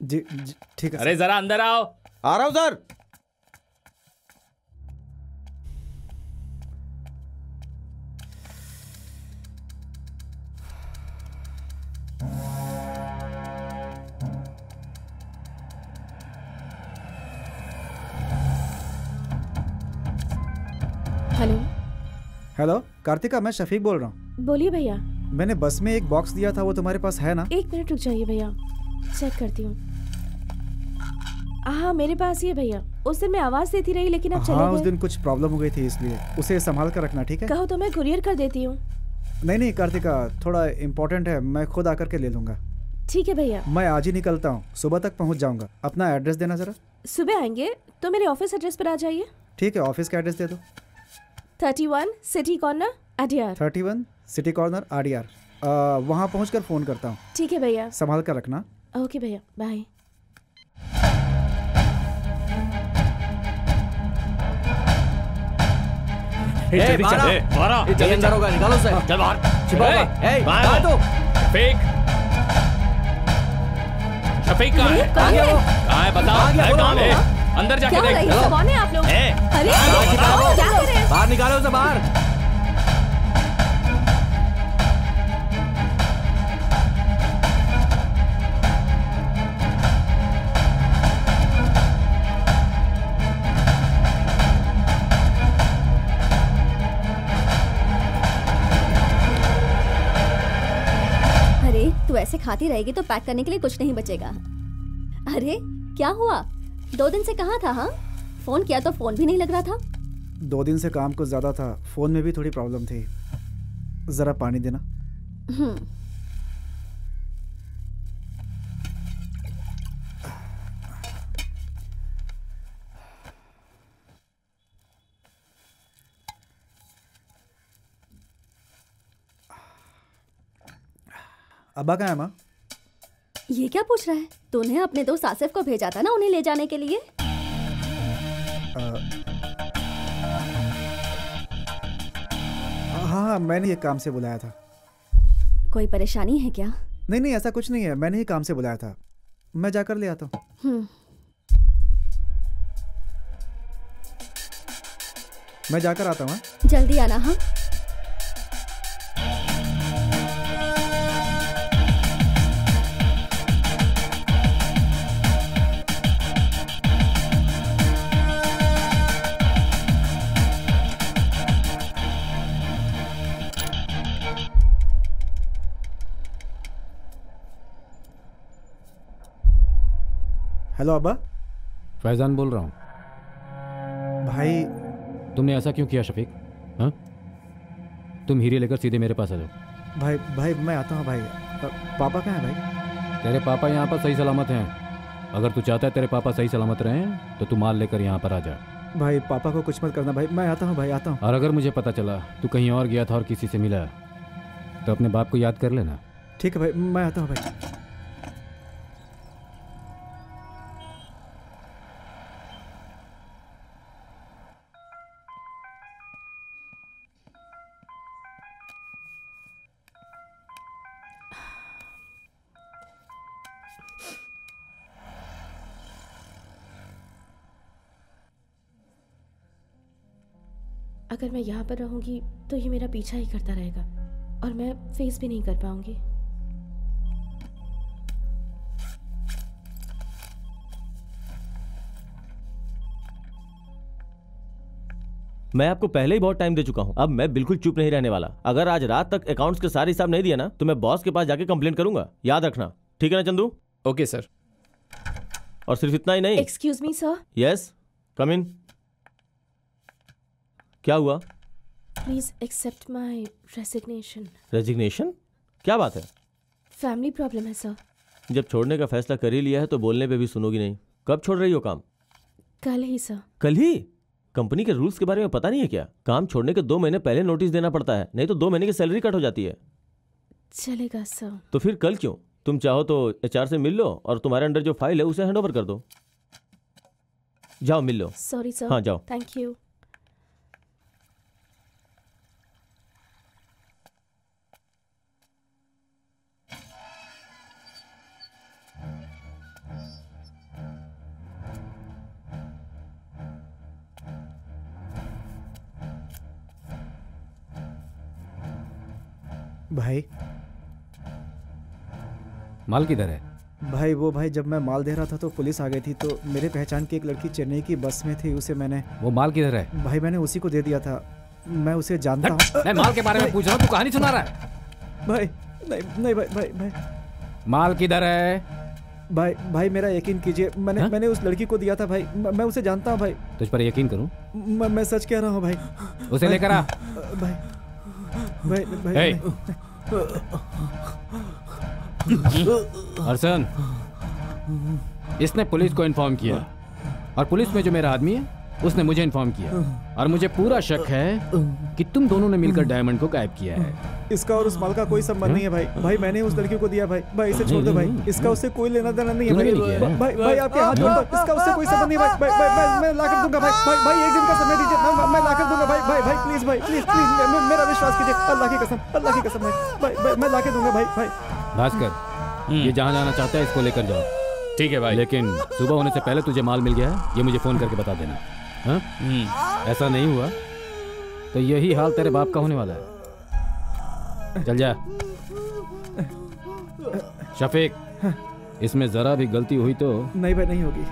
जी ठीक है अरे जरा अंदर आओ। आ रहा हूं सर। हेलो। हेलो कार्तिका, मैं शफीक बोल रहा हूँ। बोलिए भैया। मैंने बस में एक बॉक्स दिया था, वो तुम्हारे पास है ना? 1 मिनट रुक जाइए भैया, चेक करती हूँ। हाँ मेरे पास ही है भैया। उस दिन मैं आवाज देती रही लेकिन अब चले हाँ, गए। उस दिन कुछ प्रॉब्लम हो गई थी, इसलिए उसे संभाल कर रखना, ठीक है? कहो तो मैं कुरियर कर देती हूँ। नहीं कार्तिका, थोड़ा इम्पोर्टेंट है, मैं खुद आकर के ले लूंगा। ठीक है भैया। मैं आज ही निकलता हूँ, सुबह तक पहुँच जाऊंगा। अपना एड्रेस देना जरा। सुबह आएंगे तो मेरे ऑफिस एड्रेस पर आ जाइए। ठीक है, ऑफिस का एड्रेस दे दो। 31 city corner Adyar. 31 city corner Adyar. वहाँ पहुँच कर फ़ोन करता हूँ। ठीक है भैया। संभाल कर रखना। ओके भैया, बाय। जल्दी चल। जल्दी अंदर होगा, निकालो उसे। चल बाहर। छिपा होगा। बाहर तो शफीक, शफीक कहाँ है? कौन है? कहाँ है बताओ। कहाँ है? अंदर जाके क्या हो रहा देख। है? कौन है आप लोग? अरे क्या कर रहे हैं? बाहर निकालो उसे बाहर। अरे तू ऐसे खाती रहेगी तो पैक करने के लिए कुछ नहीं बचेगा। अरे क्या हुआ? 2 दिन से कहाँ था? हाँ, फोन किया तो फोन भी नहीं लग रहा था। 2 दिन से काम कुछ ज़्यादा था, फ़ोन में भी थोड़ी प्रॉब्लम थी। ज़रा पानी देना। अब्बा कहाँ है माँ? ये क्या पूछ रहा है? तूने अपने दोस्त आसिफ को भेजा था ना उन्हें ले जाने के लिए। हाँ, मैंने ये काम से बुलाया था। कोई परेशानी है क्या? नहीं ऐसा कुछ नहीं है, मैंने ही काम से बुलाया था। मैं जाकर ले आता हूँ। मैं जाकर आता हूँ। जल्दी आना। हाँ हेलो अब्बा। फैजान बोल रहा हूँ। भाई तुमने ऐसा क्यों किया शफीक? हाँ, तुम हीरे लेकर सीधे मेरे पास आ जाओ। भाई मैं आता हूँ भाई। पापा कहाँ है भाई? तेरे पापा यहाँ पर सही सलामत हैं। अगर तू चाहता है तेरे पापा सही सलामत रहें तो तू माल लेकर यहाँ पर आ जा। भाई पापा को कुछ मत करना भाई, मैं आता हूँ भाई, आता हूँ। और अगर मुझे पता चला तू कहीं और गया था और किसी से मिला तो अपने बाप को याद कर लेना। ठीक है भाई, मैं आता हूँ भाई। अगर मैं यहाँ पर रहूँगी तो ये मेरा पीछा ही करता रहेगा और मैं फेस भी नहीं कर पाऊंगी। मैं आपको पहले ही बहुत टाइम दे चुका हूं, अब मैं बिल्कुल चुप नहीं रहने वाला। अगर आज रात तक अकाउंट्स के सारे हिसाब नहीं दिया ना तो मैं बॉस के पास जाके कंप्लेंट करूंगा, याद रखना। ठीक है ना चंदू? Okay sir. और सिर्फ इतना ही नहीं। Excuse me sir. Yes, come in. क्या हुआ? Please accept my resignation. Resignation? क्या बात है? फैमिली प्रॉब्लम है सर। जब छोड़ने का फैसला कर ही लिया है तो बोलने पे भी सुनोगी नहीं। कब छोड़ रही हो काम? कल ही सर। कल ही? कंपनी के रूल्स के बारे में पता नहीं है क्या? काम छोड़ने के 2 महीने पहले नोटिस देना पड़ता है, नहीं तो 2 महीने की सैलरी कट हो जाती है। चलेगा सर। तो फिर कल क्यों? तुम चाहो तो एचआर से मिल लो और तुम्हारे अंडर जो फाइल है उसे हैंडओवर कर दो। जाओ मिल लो। Sorry sir. हाँ जाओ। Thank you. भाई माल किधर है? भाई वो भाई जब मैं माल दे रहा था तो पुलिस आ गई थी, तो मेरे पहचान की एक लड़की चेन्नई की बस में थी, उसे मैंने वो माल किधर है? भाई मैंने उसी को दे दिया था, मैं उसे जानता हूँ। मैं माल के बारे में पूछ रहा हूँ, तू कहानी सुना रहा है? भाई नहीं भाई भाई भाई माल किधर है? भाई मेरा यकीन कीजिए, मैंने उस लड़की को दिया था भाई, मैं उसे जानता हूँ भाई। तुझ पर यकीन करूँ? मैं सच कह रहा हूँ भाई। उसे लेकर आ। भाई भाई भाई हर्षन, इसने पुलिस को इन्फॉर्म किया और पुलिस में जो मेरा आदमी है उसने मुझे इन्फॉर्म किया और मुझे पूरा शक है कि तुम दोनों ने मिलकर डायमंड को गायब किया है। इसका और उस माल का कोई संबंध नहीं है भाई। भाई मैंने उस लड़की को दिया भाई इसे छोड़ दो भाई, इसका उससे कोई लेना देना नहीं है भाई। भाई आपके हाथ जोड़ता हूं, इसका उससे कोई संबंध नहीं है भाई। मैं ला कर दूंगा भाई एक दिन का समय दीजिए, मैं ला कर दूंगा भाई प्लीज मेरा विश्वास कीजिए, अल्लाह की कसम भाई मैं ला के दूंगा भाई। भास्कर, ये जहाँ जाना चाहता है इसको लेकर जाओ। ठीक है भाई। लेकिन सुबह होने से पहले तुझे माल मिल गया है ये मुझे फोन करके बता देना। हाँ? ऐसा नहीं हुआ तो यही हाल तेरे बाप का होने वाला है। चल जा। शफीक, इसमें जरा भी गलती हुई तो? नहीं भाई नहीं होगी।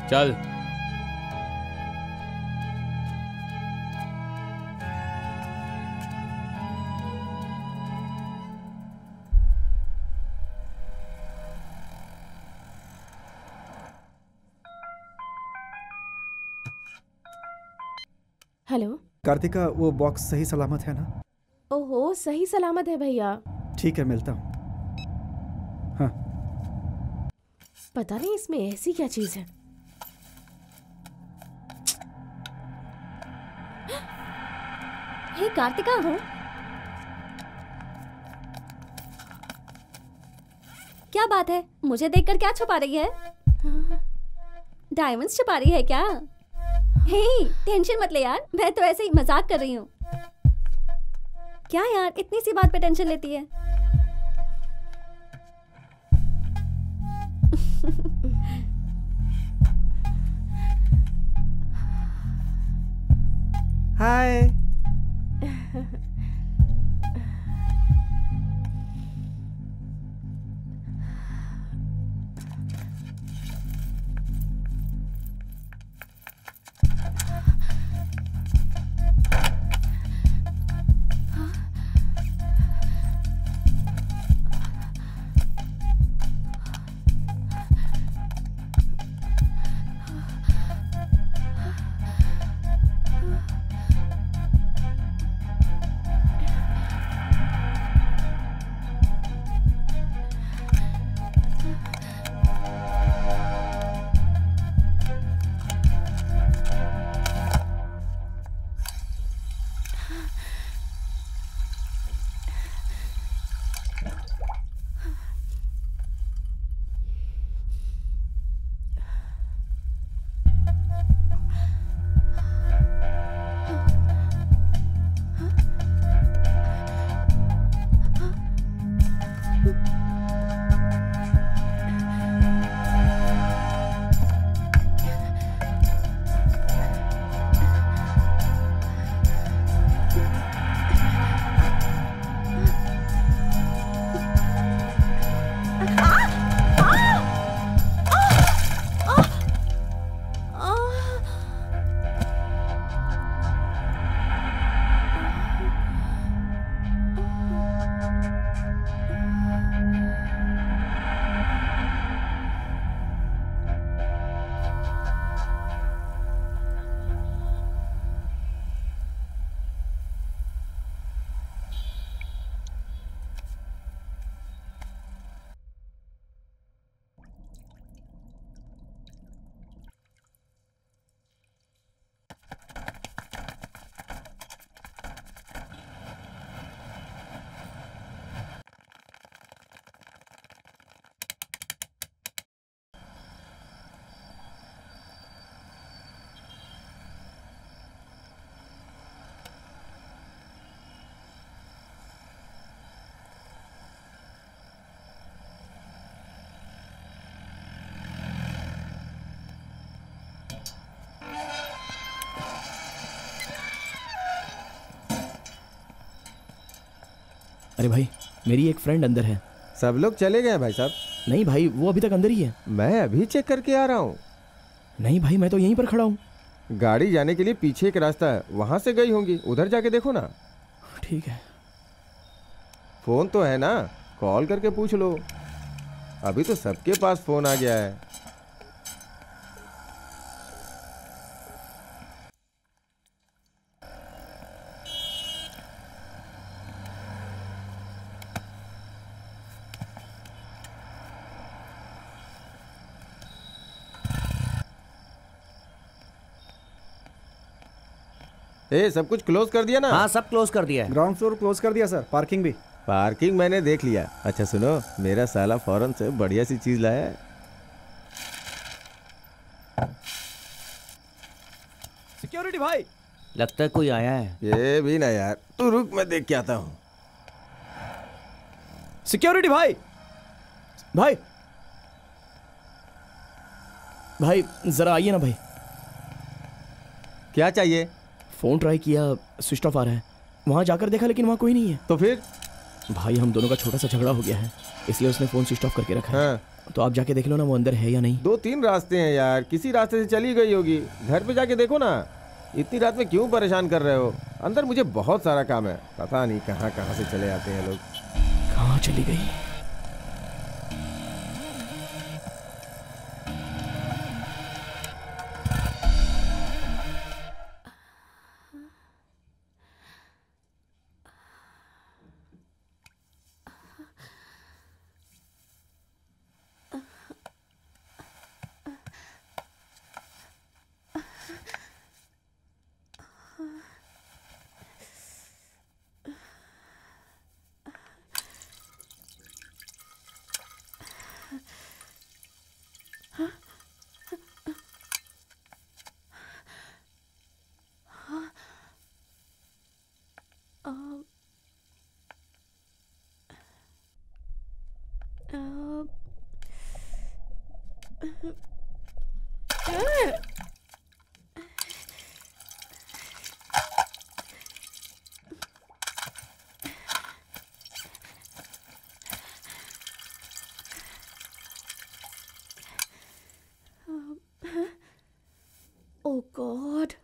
चल। हेलो कार्तिका, वो बॉक्स सही सलामत है ना? ओहो, सही सलामत है भैया। ठीक है, मिलता हूँ। हाँ। पता नहीं इसमें ऐसी क्या चीज है। हे कार्तिका हो, क्या बात है? मुझे देखकर क्या छुपा रही है? डायमंड्स छुपा रही है क्या? हे, टेंशन मत ले यार, मैं तो ऐसे ही मजाक कर रही हूँ। क्या यार, इतनी सी बात पे टेंशन लेती है? हाय। अरे भाई, मेरी एक फ्रेंड अंदर है। सब लोग चले गए भाई साहब? नहीं भाई, वो अभी तक अंदर ही है। मैं अभी चेक करके आ रहा हूँ। नहीं भाई, मैं तो यहीं पर खड़ा हूँ। गाड़ी जाने के लिए पीछे एक रास्ता है, वहां से गई होंगी, उधर जाके देखो ना। ठीक है। फोन तो है ना, कॉल करके पूछ लो। अभी तो सबके पास फोन आ गया है। ए, सब कुछ क्लोज कर दिया ना? हाँ, सब क्लोज कर दिया है। ग्राउंड फ्लोर क्लोज कर दिया सर, पार्किंग भी। पार्किंग मैंने देख लिया। अच्छा सुनो, मेरा साला फौरन से बढ़िया सी चीज लाया है। सिक्योरिटी भाई, लगता है कोई आया है। ये भी ना यार, तू रुक, मैं देख के आता हूँ। सिक्योरिटी भाई, भाई भाई जरा आइए ना भाई। क्या चाहिए? फोन ट्राई किया, स्विच ऑफ आ रहा है। वहां जाकर देखा लेकिन वहां कोई नहीं है। तो फिर? भाई हम दोनों का छोटा सा झगड़ा हो गया है, इसलिए उसने फोन स्विच ऑफ करके रखा है। हाँ। तो आप जाके देख लो ना वो अंदर है या नहीं। 2-3 रास्ते हैं यार, किसी रास्ते से चली गई होगी। घर पे जाके देखो ना। इतनी रात में क्यों परेशान कर रहे हो? अंदर मुझे बहुत सारा काम है, पता नहीं कहाँ कहाँ से चले आते हैं लोग। कहाँ चली गई? Oh God.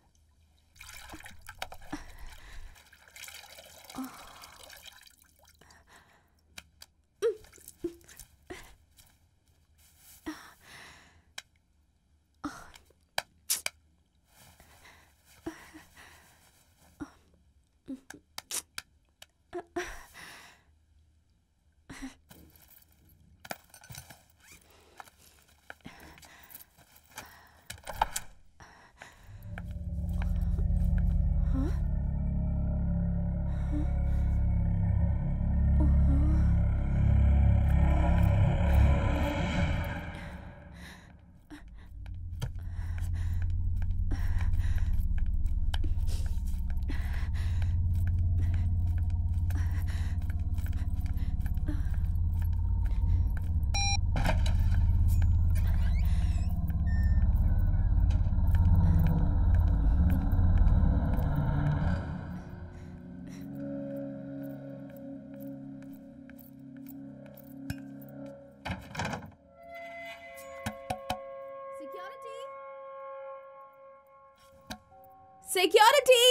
Security!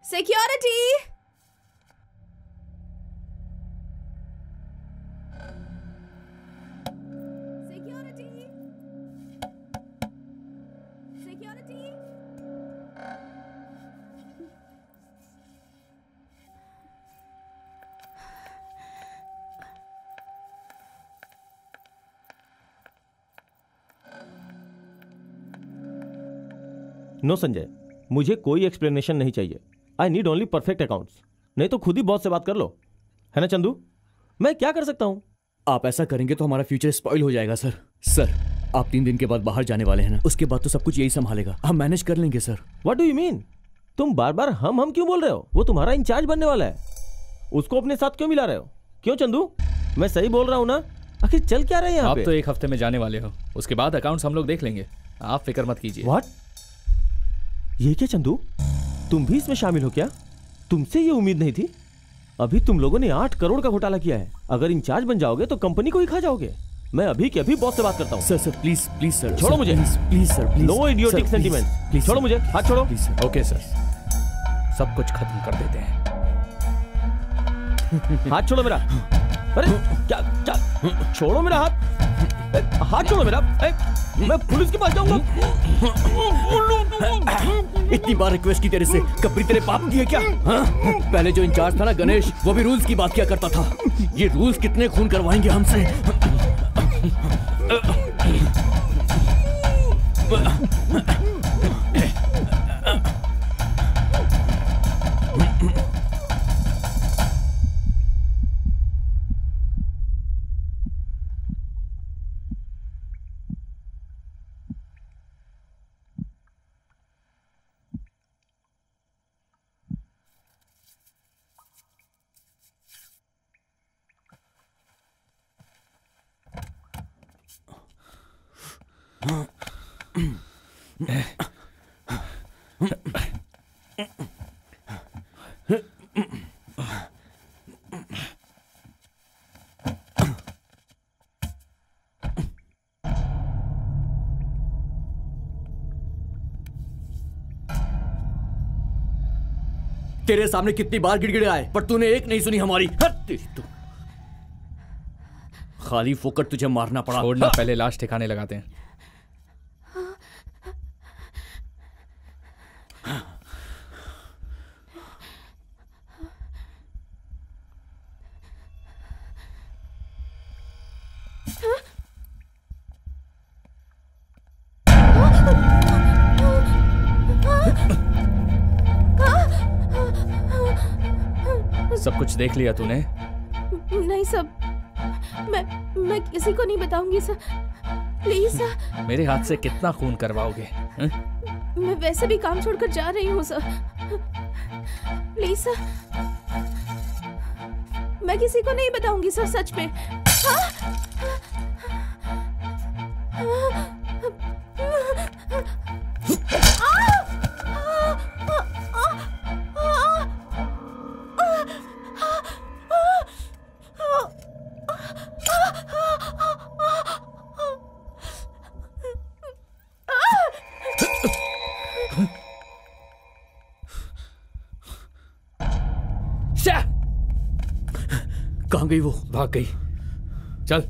Security! Security! Security! No Sanjay, मुझे कोई एक्सप्लेनेशन नहीं चाहिए। I need only perfect accounts. नहीं तो खुद ही बॉस से बात कर लो, है ना चंदू? मैं क्या कर सकता हूँ? आप ऐसा करेंगे तो हमारा फ्यूचर स्पॉइल हो जाएगा सर। सर, आप 3 दिन के बाद बाहर जाने वाले हैं ना, उसके बाद तो सब कुछ यही संभालेगा। हम मैनेज कर लेंगे sir. What do you mean? तुम बार बार हम क्यों बोल रहे हो? वो तुम्हारा इंचार्ज बनने वाला है, उसको अपने साथ क्यों मिला रहे हो? क्यों चंदू, मैं सही बोल रहा हूँ ना? आखिर चल क्या रहे हैं यहाँ पे? आप तो 1 हफ्ते में जाने वाले हो, उसके बाद अकाउंट्स हम लोग देख लेंगे, आप फिक्र मत कीजिए। व्हाट? ये क्या चंदू, तुम भी इसमें शामिल हो क्या? तुमसे ये उम्मीद नहीं थी। अभी तुम लोगों ने 8 करोड़ का घोटाला किया है। अगर इंचार्ज बन जाओगे तो कंपनी को ही खा जाओगे। मैं अभी के अभी बॉस से बात करता हूँ। सर प्लीज प्लीज सर, छोड़ो मुझे। Please sir, please. No idiotic sentiment. Please छोड़ो मुझे, हाथ छोड़ो। ओके सर, सब कुछ खत्म कर देते हैं। हाथ छोड़ो मेरा। अरे क्या क्या, छोड़ो मेरा हाथ। हाथ छोड़ो मेरा। मैं पुलिस के पास जाऊंगा। इतनी बार रिक्वेस्ट की तेरे से, कभी तेरे पाप किए क्या? हाँ? पहले जो इंचार्ज था ना गणेश, वो भी रूल्स की बात किया करता था। ये रूल्स कितने खून करवाएंगे हमसे? तेरे सामने कितनी बार गिड़गिड़ाए, पर तूने एक नहीं सुनी हमारी। तो खाली फोकट तुझे मारना पड़ा। छोड़ना, पहले लाश ठिकाने लगाते हैं। सब कुछ देख लिया तूने? नहीं सब, मैं किसी को नहीं बताऊंगी सर, प्लीज सर। मेरे हाथ से कितना खून करवाओगे? मैं वैसे भी काम छोड़कर जा रही हूँ सर, प्लीज सर। मैं किसी को नहीं बताऊंगी सर, सच में। कहाँ गई वो? भाग गई। चल।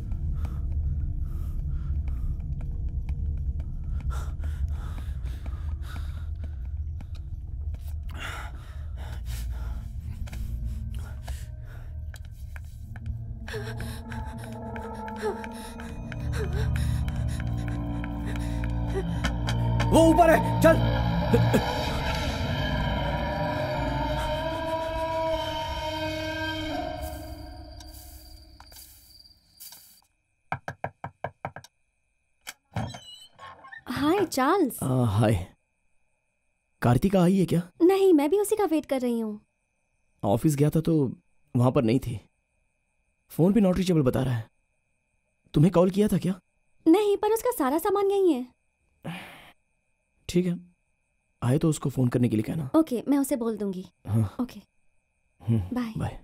वो ऊपर है, चल। हाय चार्ल्स। हाय। कार्तिका आई है क्या? नहीं, मैं भी उसी का वेट कर रही हूँ। ऑफिस गया था तो वहां पर नहीं थी। फोन भी नॉट रीचेबल बता रहा है। तुम्हें कॉल किया था क्या? नहीं, पर उसका सारा सामान यहीं है। ठीक है, आए तो उसको फोन करने के लिए कहना। ओके, मैं उसे बोल दूंगी। हाँ। Okay, bye bye.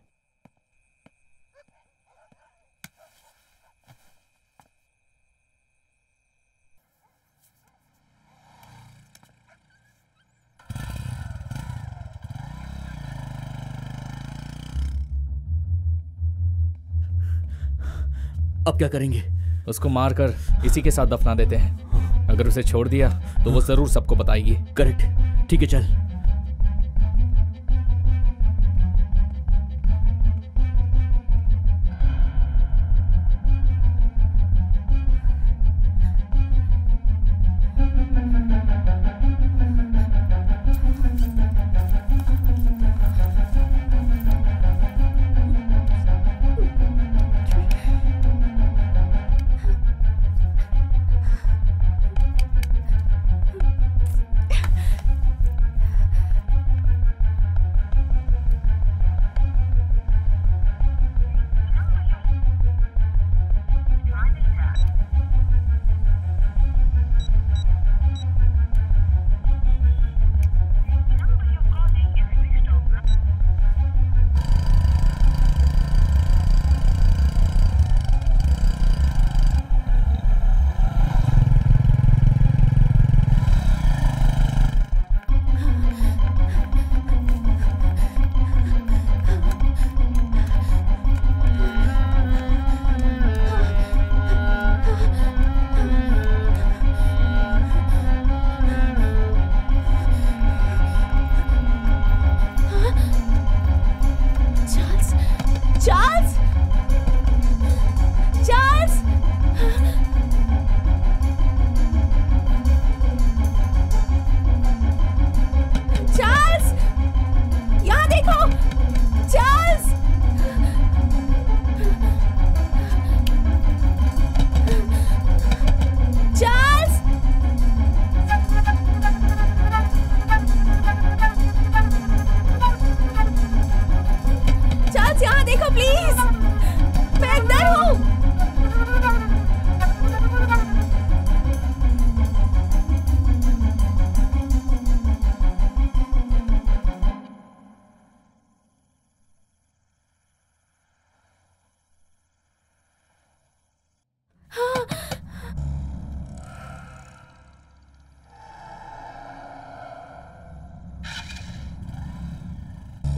अब क्या करेंगे? उसको मारकर इसी के साथ दफना देते हैं। अगर उसे छोड़ दिया तो वो जरूर सबको बताएगी। करेक्ट, ठीक है, चल।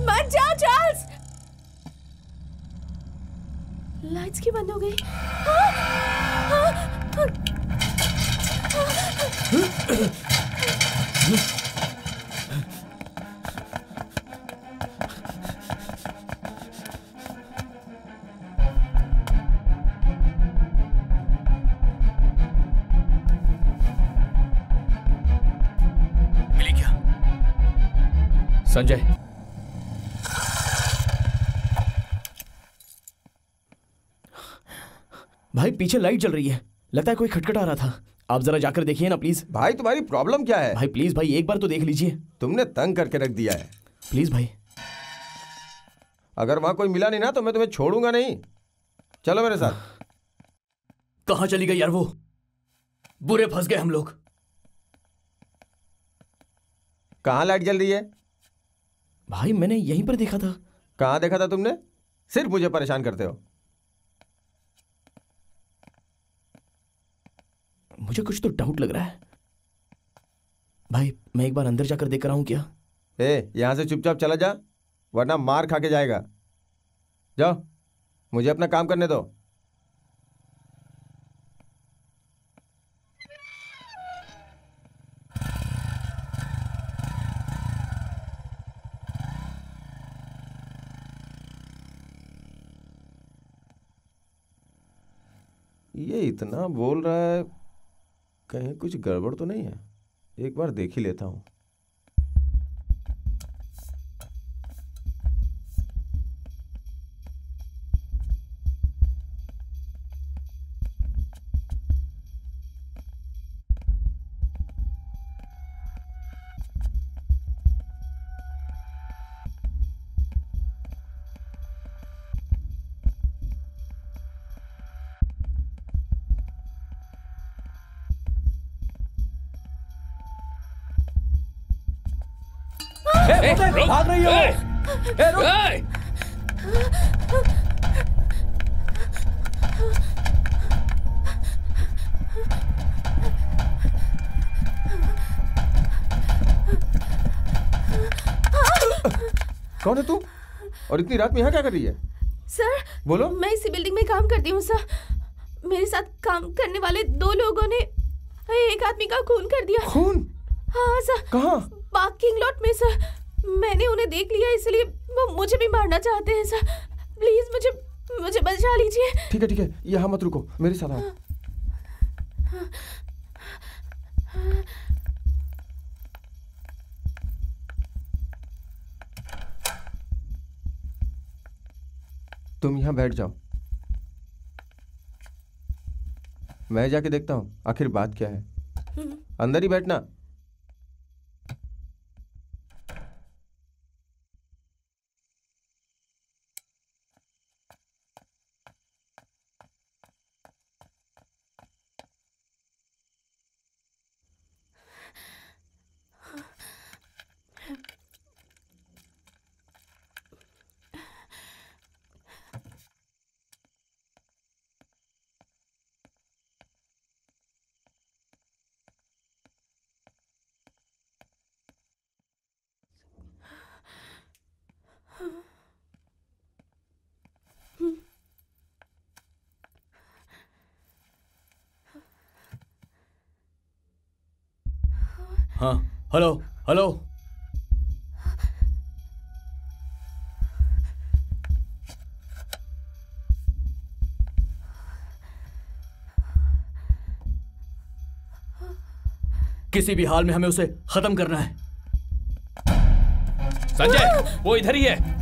मत जाओ चार्ल्स। लाइट्स क्यों बंद हो गई? मिली क्या? संजय, भाई पीछे लाइट जल रही है, लगता है कोई खटखटा रहा था। आप जरा जाकर देखिए ना प्लीज। भाई तुम्हारी प्रॉब्लम क्या है? भाई प्लीज भाई, एक बार तो देख लीजिए। तुमने तंग करके रख दिया है। प्लीज भाई। अगर वहां कोई मिला नहीं ना तो मैं तुम्हें छोड़ूंगा नहीं। चलो मेरे साथ। कहां चली गई यार वो? बुरे फंस गए हम लोग। कहां लाइट जल रही है? भाई मैंने यहीं पर देखा था। कहां देखा था तुमने? सिर्फ मुझे परेशान करते हो। मुझे कुछ तो डाउट लग रहा है। भाई मैं एक बार अंदर जाकर देख रहा हूं क्या? यहां से चुपचाप चला जा, वरना मार खा के जाएगा। जाओ, मुझे अपना काम करने दो। ये इतना बोल रहा है, कहीं कुछ गड़बड़ तो नहीं है? एक बार देख ही लेता हूं। भाग रही हो? कौन है तू? और इतनी रात में यहाँ क्या कर रही है? सर, बोलो। मैं इसी बिल्डिंग में काम करती हूँ सर। मेरे साथ काम करने वाले 2 लोगों ने एक आदमी का खून कर दिया। खून? हाँ सर। कहाँ? पार्किंग लॉट में सर। मैंने उन्हें देख लिया, इसलिए वो मुझे भी मारना चाहते हैं सर। प्लीज मुझे बचा लीजिए। ठीक है, यहाँ मत रुको, मेरे साथ आओ। तुम यहाँ बैठ जाओ, मैं जाके देखता हूँ आखिर बात क्या है। अंदर ही बैठना। हाँ, हेलो हेलो। किसी भी हाल में हमें उसे खत्म करना है। संजय, वो इधर ही है।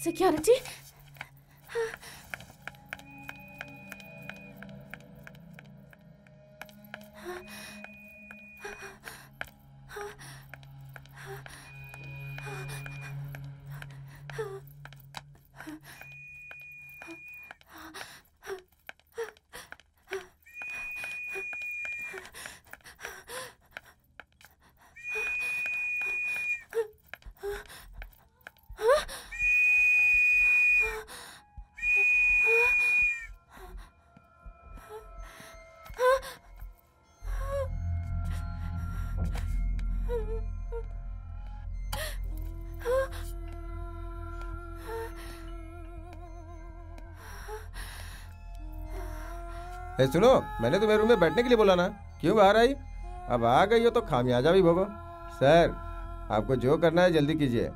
सिक्योरिटी। ए सुनो, मैंने तुम्हें रूम में बैठने के लिए बोला ना, क्यों बाहर आई? अब आ गई हो तो खामियाजा भी भोगो। सर, आपको जो करना है जल्दी कीजिए।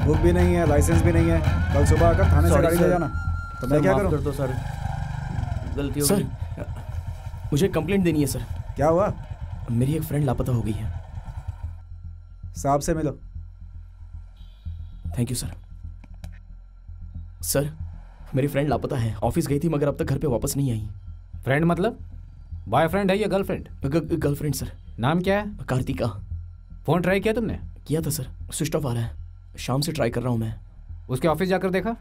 बुक भी नहीं है, लाइसेंस भी नहीं है। कल सुबह आकर थाने से गाड़ी ले जाना। तो मैं क्या माफ करूं? कर दो सर, गलती हो गई। मुझे कंप्लेंट देनी है सर। क्या हुआ? मेरी एक फ्रेंड लापता हो गई है। साहब से मिलो। Thank you sir. सर, मेरी फ्रेंड लापता है। ऑफिस गई थी मगर अब तक घर पे वापस नहीं आई। फ्रेंड मतलब बॉयफ्रेंड है या गर्लफ्रेंड? Girlfriend sir. नाम क्या है? कार्तिका। फोन ट्राई किया तुमने? किया था सर, स्विच ऑफ आ रहा है। शाम से ट्राई कर रहा हूँ मैं। उसके ऑफिस जाकर देखा?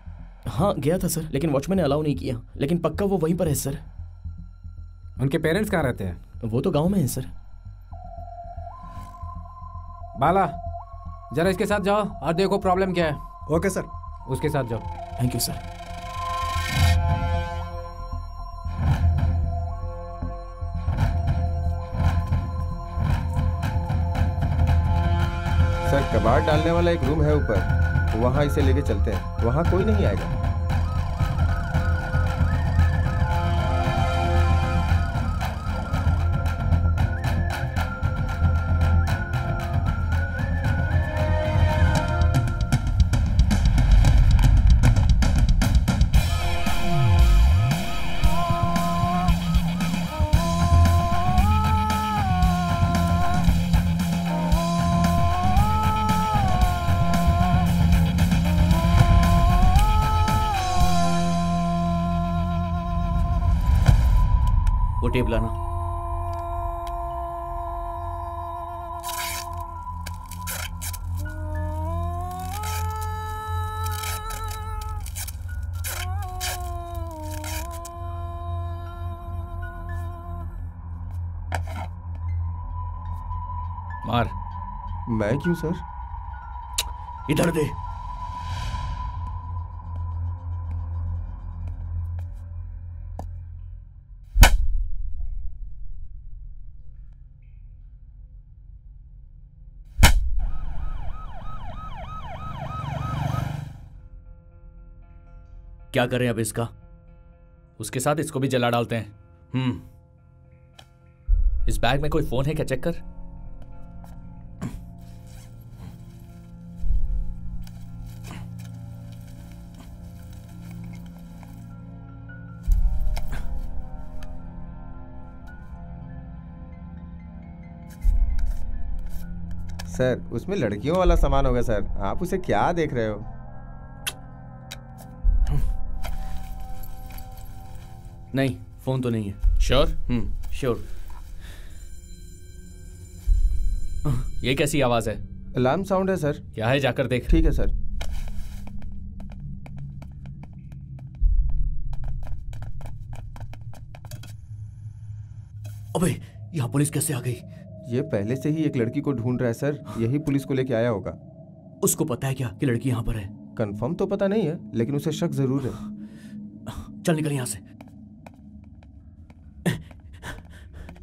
हाँ गया था सर, लेकिन वॉचमैन ने अलाउ नहीं किया। लेकिन पक्का वो वहीं पर है सर। उनके पेरेंट्स कहाँ रहते हैं? वो तो गांव में है सर। बाला, जरा इसके साथ जाओ और देखो प्रॉब्लम क्या है। Okay sir. उसके साथ जाओ। Thank you sir. सर, कबाड़ डालने वाला एक रूम है ऊपर, वहाँ इसे लेके चलते हैं। वहाँ कोई नहीं आएगा। वो टेप लाना। मार। मैं क्यों सर? इधर दे। क्या करें अब इसका? उसके साथ इसको भी जला डालते हैं। इस बैग में कोई फोन है क्या? चेक कर। सर, उसमें लड़कियों वाला सामान होगा सर। आप उसे क्या देख रहे हो? नहीं, फोन तो नहीं है। श्योर? श्योर। ये कैसी आवाज है? अलार्म साउंड है सर। क्या है, जाकर देख। ठीक है सर। अबे, यहाँ पुलिस कैसे आ गई? ये पहले से ही एक लड़की को ढूंढ रहा है सर, यही पुलिस को लेके आया होगा। उसको पता है क्या कि लड़की यहाँ पर है? कंफर्म तो पता नहीं है, लेकिन उसे शक जरूर है। चल निकल यहाँ से।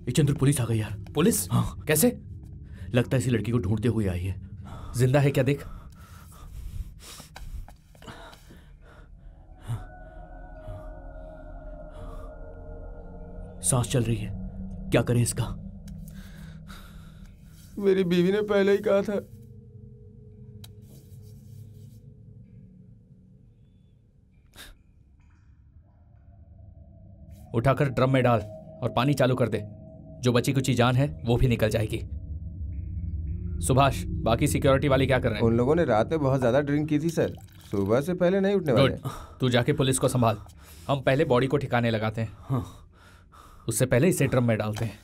ये चंद्र, पुलिस आ गई यार। पुलिस? हाँ। कैसे? लगता है इसी लड़की को ढूंढते हुए आई है। जिंदा है क्या देख। सांस चल रही है, क्या करें इसका? मेरी बीवी ने पहले ही कहा था। उठाकर ड्रम में डाल और पानी चालू कर दे। जो बची कुची जान है वो भी निकल जाएगी। सुभाष, बाकी सिक्योरिटी वाले क्या कर रहे हैं? उन लोगों ने रात में बहुत ज्यादा ड्रिंक की थी सर, सुबह से पहले नहीं उठने वाले। तू जाके पुलिस को संभाल, हम पहले बॉडी को ठिकाने लगाते हैं। हाँ। उससे पहले इसे ड्रम में डालते हैं।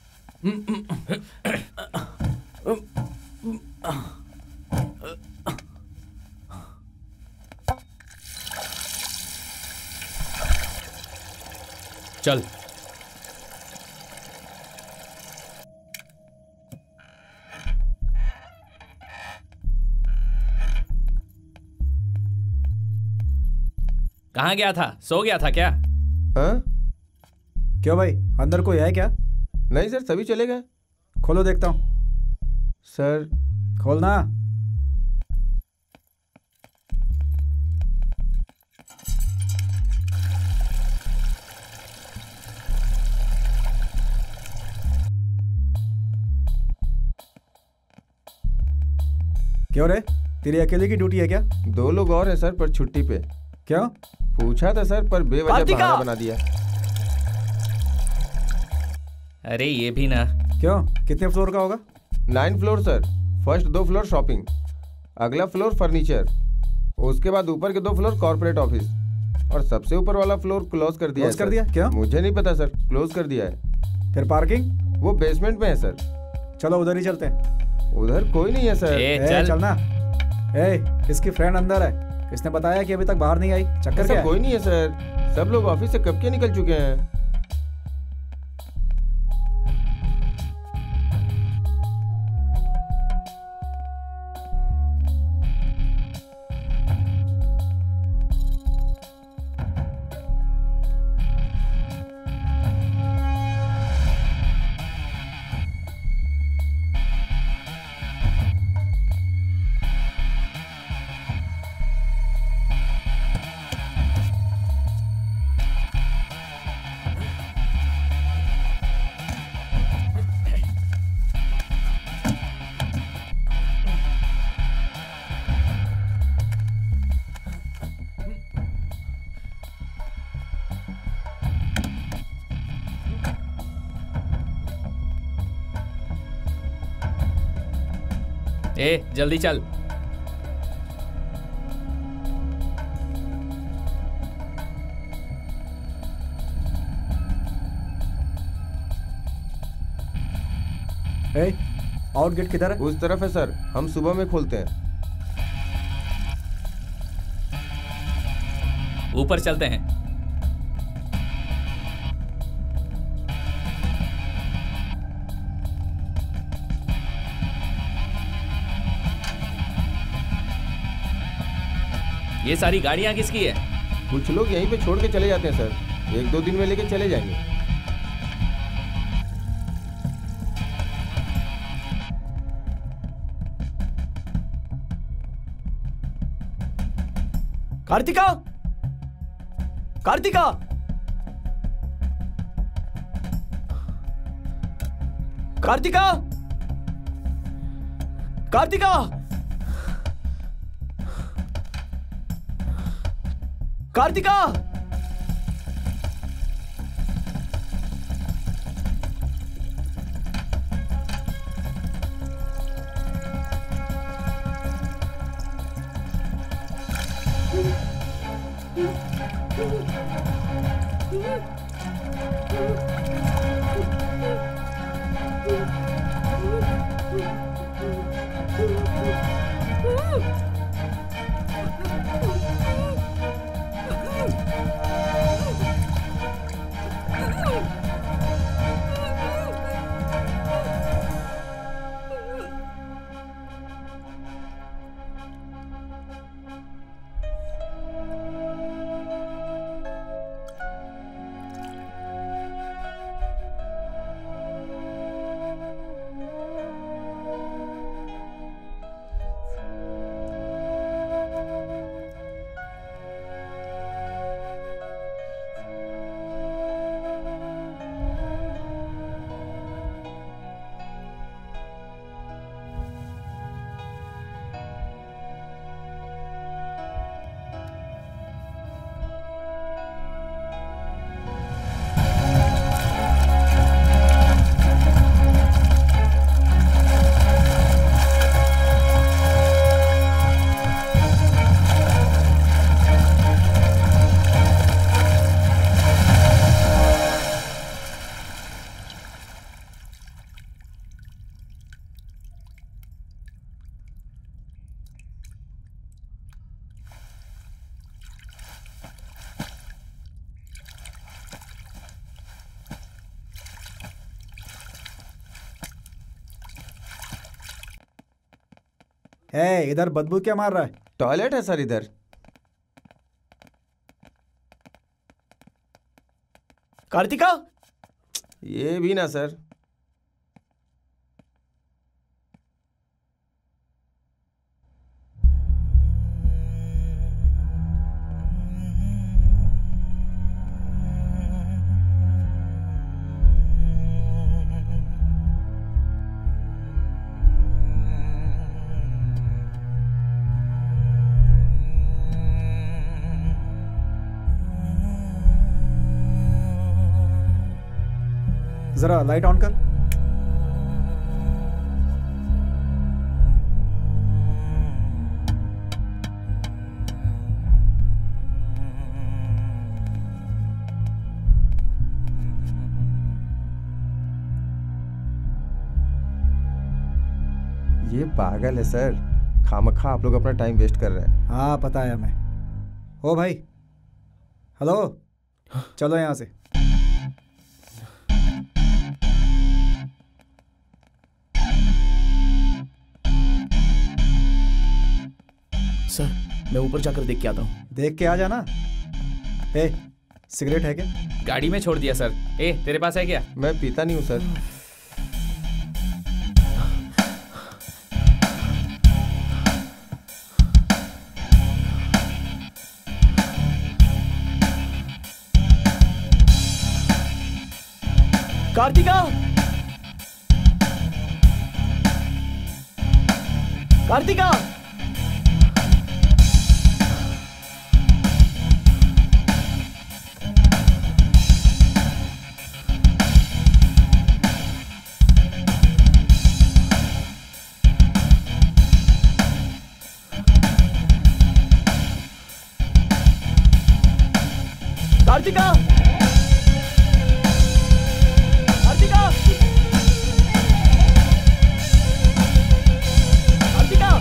चल। कहाँ गया था? सो गया था क्या? हाँ? क्यों भाई, अंदर कोई है क्या? नहीं सर, सभी चले गए। खोलो देखता हूँ। सर खोलना। क्यों रे, तेरी अकेले की ड्यूटी है क्या? 2 लोग और हैं सर, पर छुट्टी पे। क्यों? पूछा था सर, पर बेवजह बहाना बना दिया। अरे ये भी ना। क्यों, कितने फ्लोर का होगा? 9 floor sir. First 2 floor shopping, अगला फ्लोर फर्नीचर, उसके बाद ऊपर के 2 फ्लोर कॉर्पोरेट ऑफिस, और सबसे ऊपर वाला फ्लोर क्लोज कर दिया। क्लोज कर दिया? क्यों? मुझे नहीं पता सर, क्लोज कर दिया है। फिर पार्किंग? वो बेसमेंट में है सर। चलो उधर ही चलते हैं। उधर कोई नहीं है सर। चलना। इसकी फ्रेंड अंदर है, इसने बताया कि अभी तक बाहर नहीं आई। चक्कर क्या है? कोई नहीं है सर, सब लोग ऑफिस से कब के निकल चुके हैं। जल्दी चल। आउट गेट किधर है? उस तरफ है सर, हम सुबह में खोलते हैं। ऊपर चलते हैं। ये सारी गाड़ियां किसकी है? कुछ लोग यहीं पे छोड़ के चले जाते हैं सर, 1-2 दिन में लेके चले जाएंगे। कार्तिका! कार्तिका! कार्तिका! कार्तिका! कार्तिका! इधर बदबू क्या मार रहा है? टॉयलेट है सर इधर। कार्तिका, ये भी ना सर। जरा लाइट ऑन कर। ये पागल है सर, खामखा आप लोग अपना टाइम वेस्ट कर रहे हैं। हाँ पता है हमें। ओ भाई, हेलो, चलो यहाँ से। सर मैं ऊपर जाकर देख के आता हूँ। देख के आ जाना। सिगरेट है क्या? गाड़ी में छोड़ दिया सर। तेरे पास है क्या? मैं पीता नहीं हूँ सर। कार्तिका, कार्तिका, कार्तिका, कार्तिका, कार्तिका।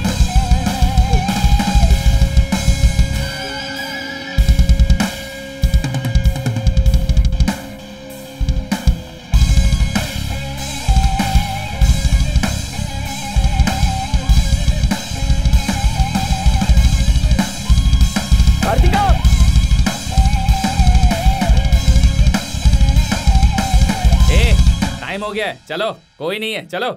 कार्तिका, टाइम हो गया है, चलो। कोई नहीं है, चलो।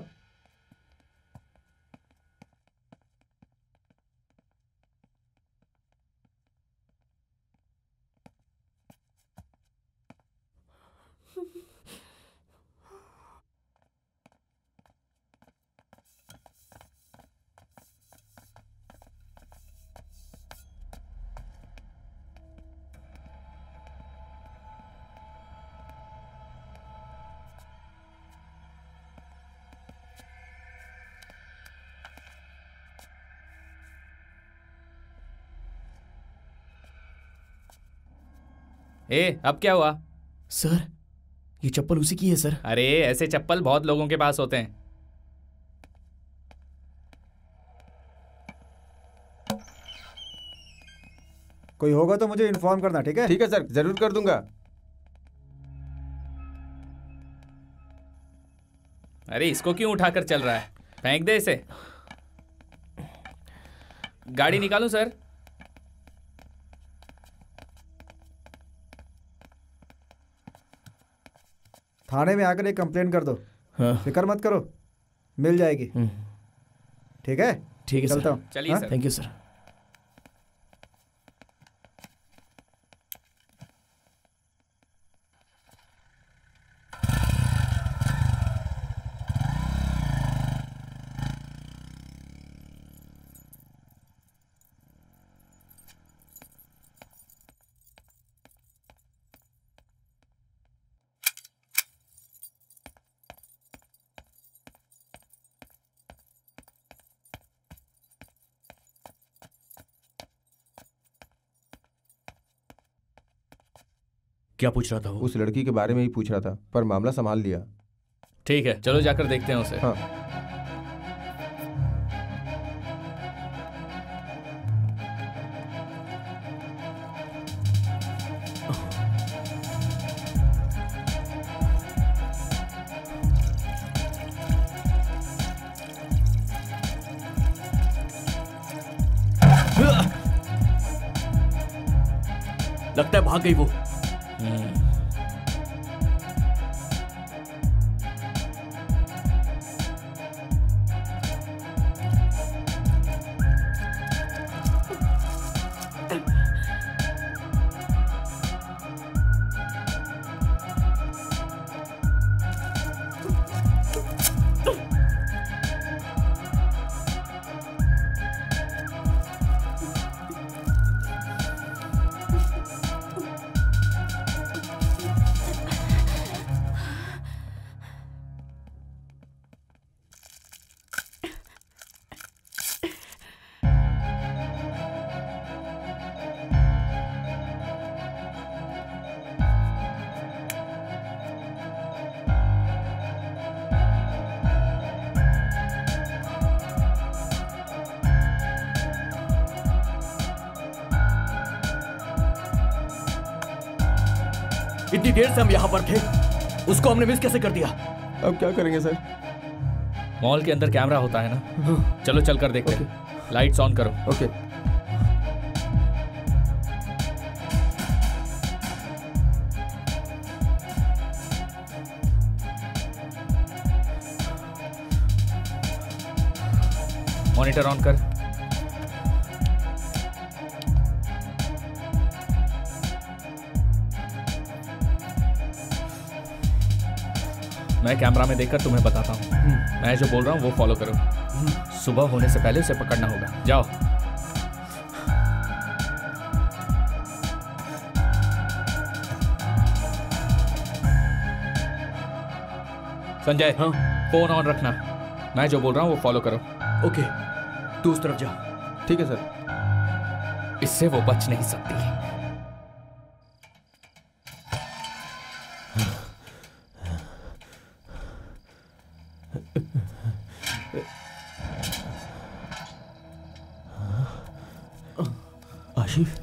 अब क्या हुआ? सर ये चप्पल उसी की है सर। अरे ऐसे चप्पल बहुत लोगों के पास होते हैं। कोई होगा तो मुझे इन्फॉर्म करना, ठीक है? ठीक है सर, जरूर कर दूंगा। अरे इसको क्यों उठाकर चल रहा है? फेंक दे इसे। गाड़ी निकालूं सर? थाने में आकर एक कंप्लेंट कर दो। हाँ। फिक्र मत करो, मिल जाएगी। ठीक है? ठीक है सर। चलता हूँ। चलिए सर। Thank you sir. क्या पूछ रहा था वो? उस लड़की के बारे में ही पूछ रहा था, पर मामला संभाल लिया। ठीक है, चलो जाकर देखते हैं उसे। हाँ। लगता है भाग गई वो। इतनी देर से हम यहाँ पर थे, उसको हमने मिस कैसे कर दिया? अब क्या करेंगे सर? मॉल के अंदर कैमरा होता है ना, चलो चल कर देखते हैं। लाइट्स ऑन करो। ओके। मॉनिटर ऑन कर। मैं कैमरा में देखकर तुम्हें बताता हूँ। मैं जो बोल रहा हूँ वो फॉलो करो। सुबह होने से पहले उसे पकड़ना होगा। जाओ। संजय, हाँ? फोन ऑन रखना। मैं जो बोल रहा हूँ वो फॉलो करो। ओके, तू उस तरफ जा। ठीक है सर। इससे वो बच नहीं सकती। आशिफ,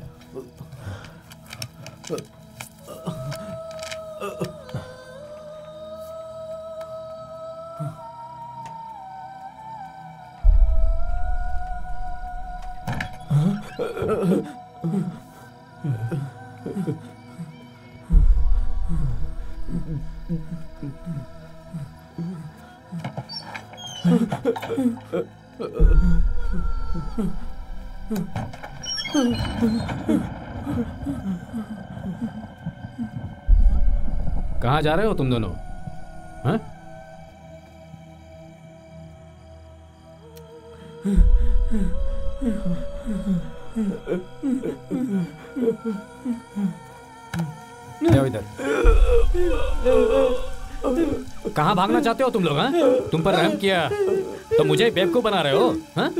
कहाँ जा रहे हो तुम दोनों? हाँ? आओ इधर। कहाँ भागना चाहते हो तुम लोग? हाँ? तुम पर रहम किया तो मुझे बेवकूफ बना रहे हो? हाँ?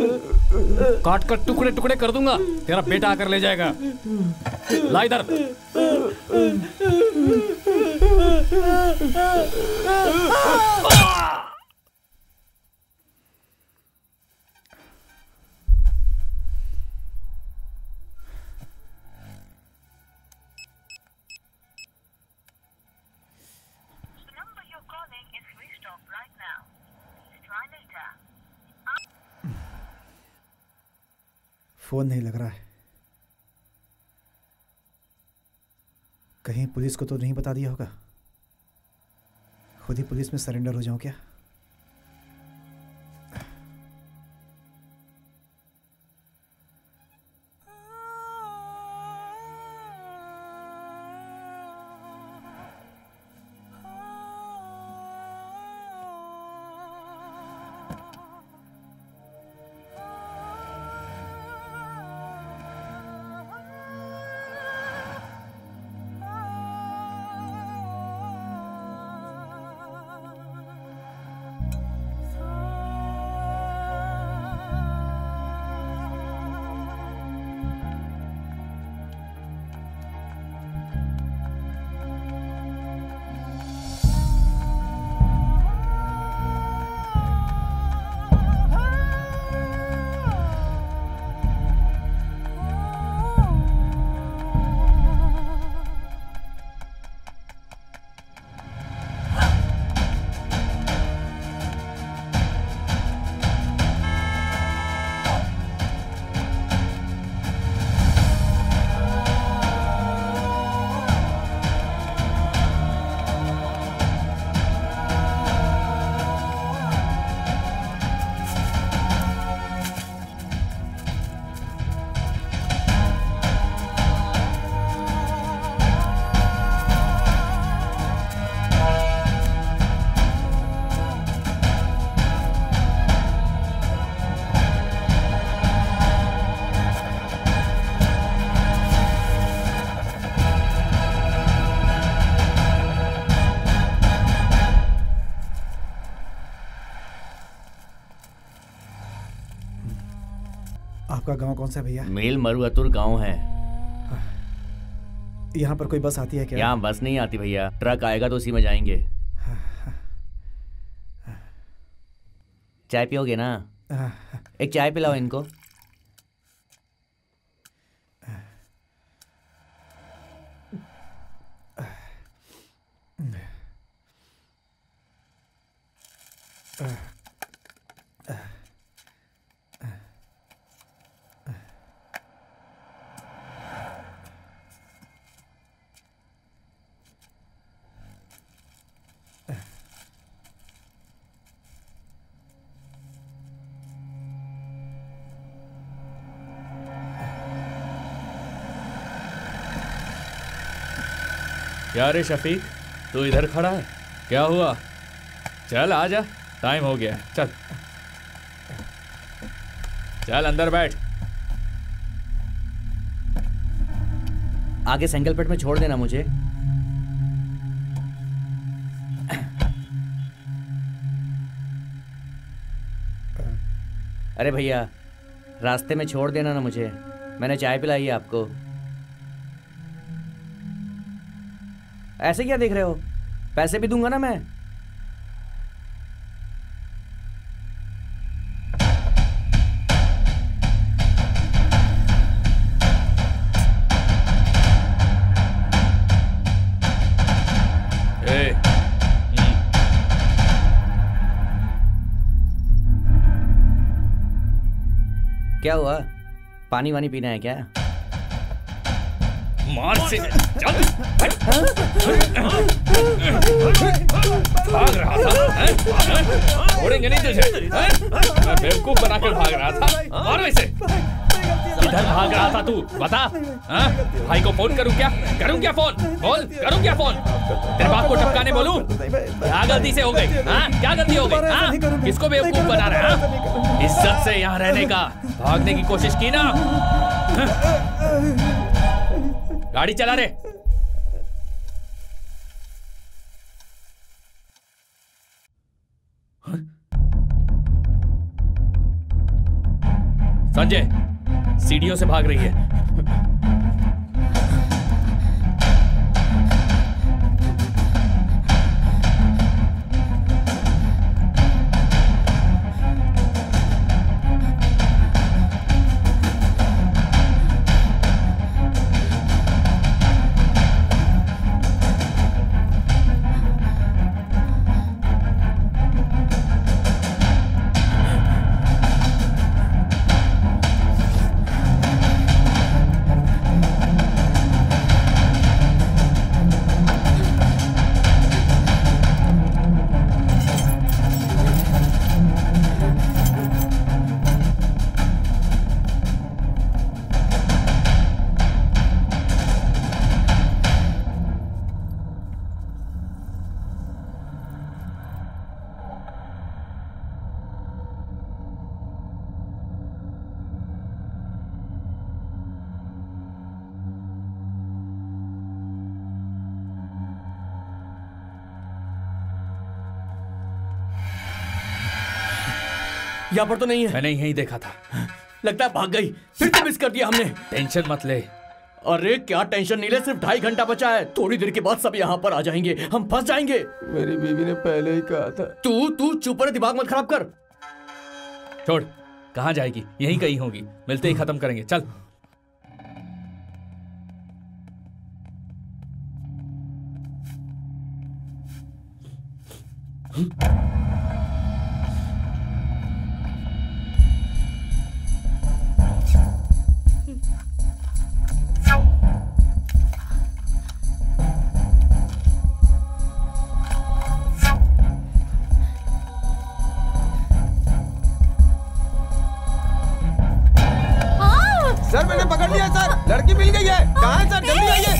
काट कर टुकड़े टुकड़े कर दूंगा, तेरा बेटा आकर ले जाएगा। ला इधर। फोन नहीं लग रहा है। कहीं पुलिस को तो नहीं बता दिया होगा? खुद ही पुलिस में सरेंडर हो जाऊं क्या? आपका गांव कौन सा है भैया? मेल मरुअतुर गांव है। यहाँ पर कोई बस आती है क्या? यहाँ बस नहीं आती भैया, ट्रक आएगा तो उसी में जाएंगे। चाय पियोगे ना? एक चाय पिलाओ इनको। क्या रे शफीक, तू इधर खड़ा है? क्या हुआ? चल आजा, टाइम हो गया। चल चल अंदर बैठ। आगे सेंगलपट में छोड़ देना मुझे। अरे भैया, रास्ते में छोड़ देना ना मुझे, मैंने चाय पिलाई है आपको। ऐसे क्या देख रहे हो? पैसे भी दूंगा ना मैं। क्या हुआ? पानी वानी पीना है क्या? मार से चल। भाग रहा था, छोड़ेंगे नहीं तुझे। मैं बेवकूफ बना के भाग रहा था, मारो इसे। किधर भाग रहा था तू, बता। भाई को फोन करूं क्या? करूं क्या फोन? बोल, करूं क्या फोन? तेरे बाप को टपकाने बोलूं? क्या गलती से हो गई? क्या गलती हो गई? किसको बेवकूफ बना रहा है? इज्जत से यहाँ रहने का भागने की कोशिश की ना। गाड़ी चला रे। संजय, सीढ़ियों से भाग रही है। यहाँ पर तो नहीं है। मैंने यहीं देखा था। लगता है भाग गई, फिर से मिस कर दिया हमने। टेंशन मत ले। अरे क्या टेंशन नहीं ले, सिर्फ 2.5 घंटा बचा है। थोड़ी देर के बाद सब यहाँ पर आ जाएंगे, हम फंस जाएंगे। मेरी बीवी ने पहले ही कहा था। तू चुप रह, दिमाग मत खराब कर। छोड़, कहाँ जाएगी? यहीं कहीं होगी, मिलते ही खत्म करेंगे। चल। सर मैंने पकड़ लिया सर, लड़की मिल गई है। कहाँ है सर? जल्दी आइए।